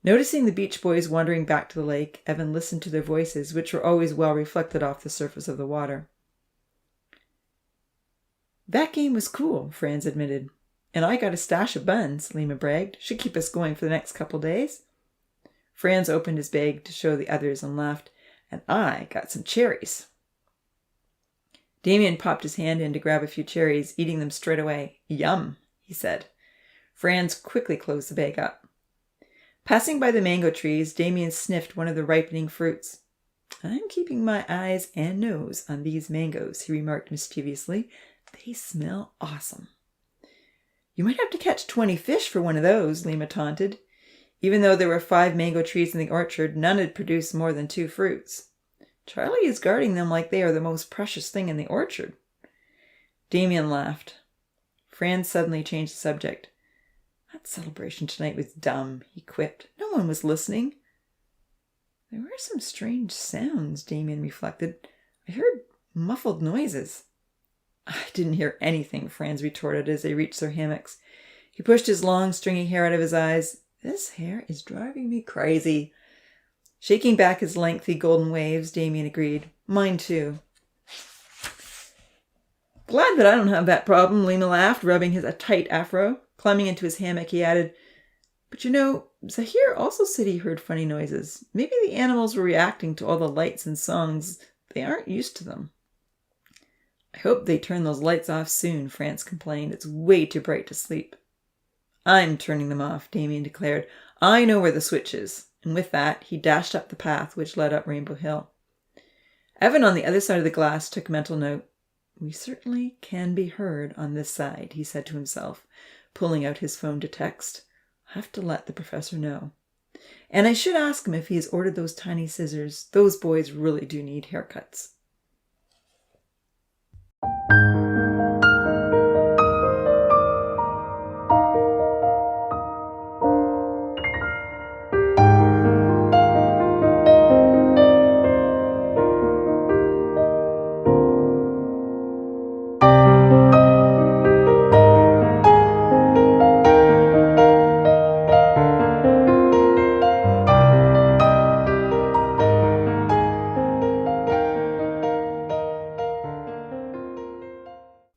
Noticing the beach boys wandering back to the lake, Evan listened to their voices, which were always well reflected off the surface of the water. "That game was cool," Franz admitted. "And I got a stash of buns," Lima bragged. "Should keep us going for the next couple days." Franz opened his bag to show the others and laughed. "And I got some cherries." Damien popped his hand in to grab a few cherries, eating them straight away. "Yum," he said. Franz quickly closed the bag up. Passing by the mango trees, Damien sniffed one of the ripening fruits. "I'm keeping my eyes and nose on these mangoes," he remarked mischievously. "They smell awesome." "You might have to catch 20 fish for one of those," Lima taunted. Even though there were 5 mango trees in the orchard, none had produced more than 2 fruits. "Charlie is guarding them like they are the most precious thing in the orchard." Damien laughed. Franz suddenly changed the subject. "That celebration tonight was dumb," he quipped. "No one was listening." "There were some strange sounds," Damien reflected. "I heard muffled noises." "I didn't hear anything," Franz retorted as they reached their hammocks. He pushed his long, stringy hair out of his eyes. "This hair is driving me crazy." Shaking back his lengthy golden waves, Damien agreed. "Mine too." "Glad that I don't have that problem," Lima laughed, rubbing his tight afro. Climbing into his hammock, he added, "But you know, Zahir also said he heard funny noises. Maybe the animals were reacting to all the lights and songs. They aren't used to them." "I hope they turn those lights off soon," Franz complained. "It's way too bright to sleep." "I'm turning them off," Damien declared. "I know where the switch is." And with that, he dashed up the path which led up Rainbow Hill. Evan on the other side of the glass took mental note. "We certainly can be heard on this side," he said to himself, pulling out his phone to text. "I'll have to let the professor know. And I should ask him if he has ordered those tiny scissors. Those boys really do need haircuts."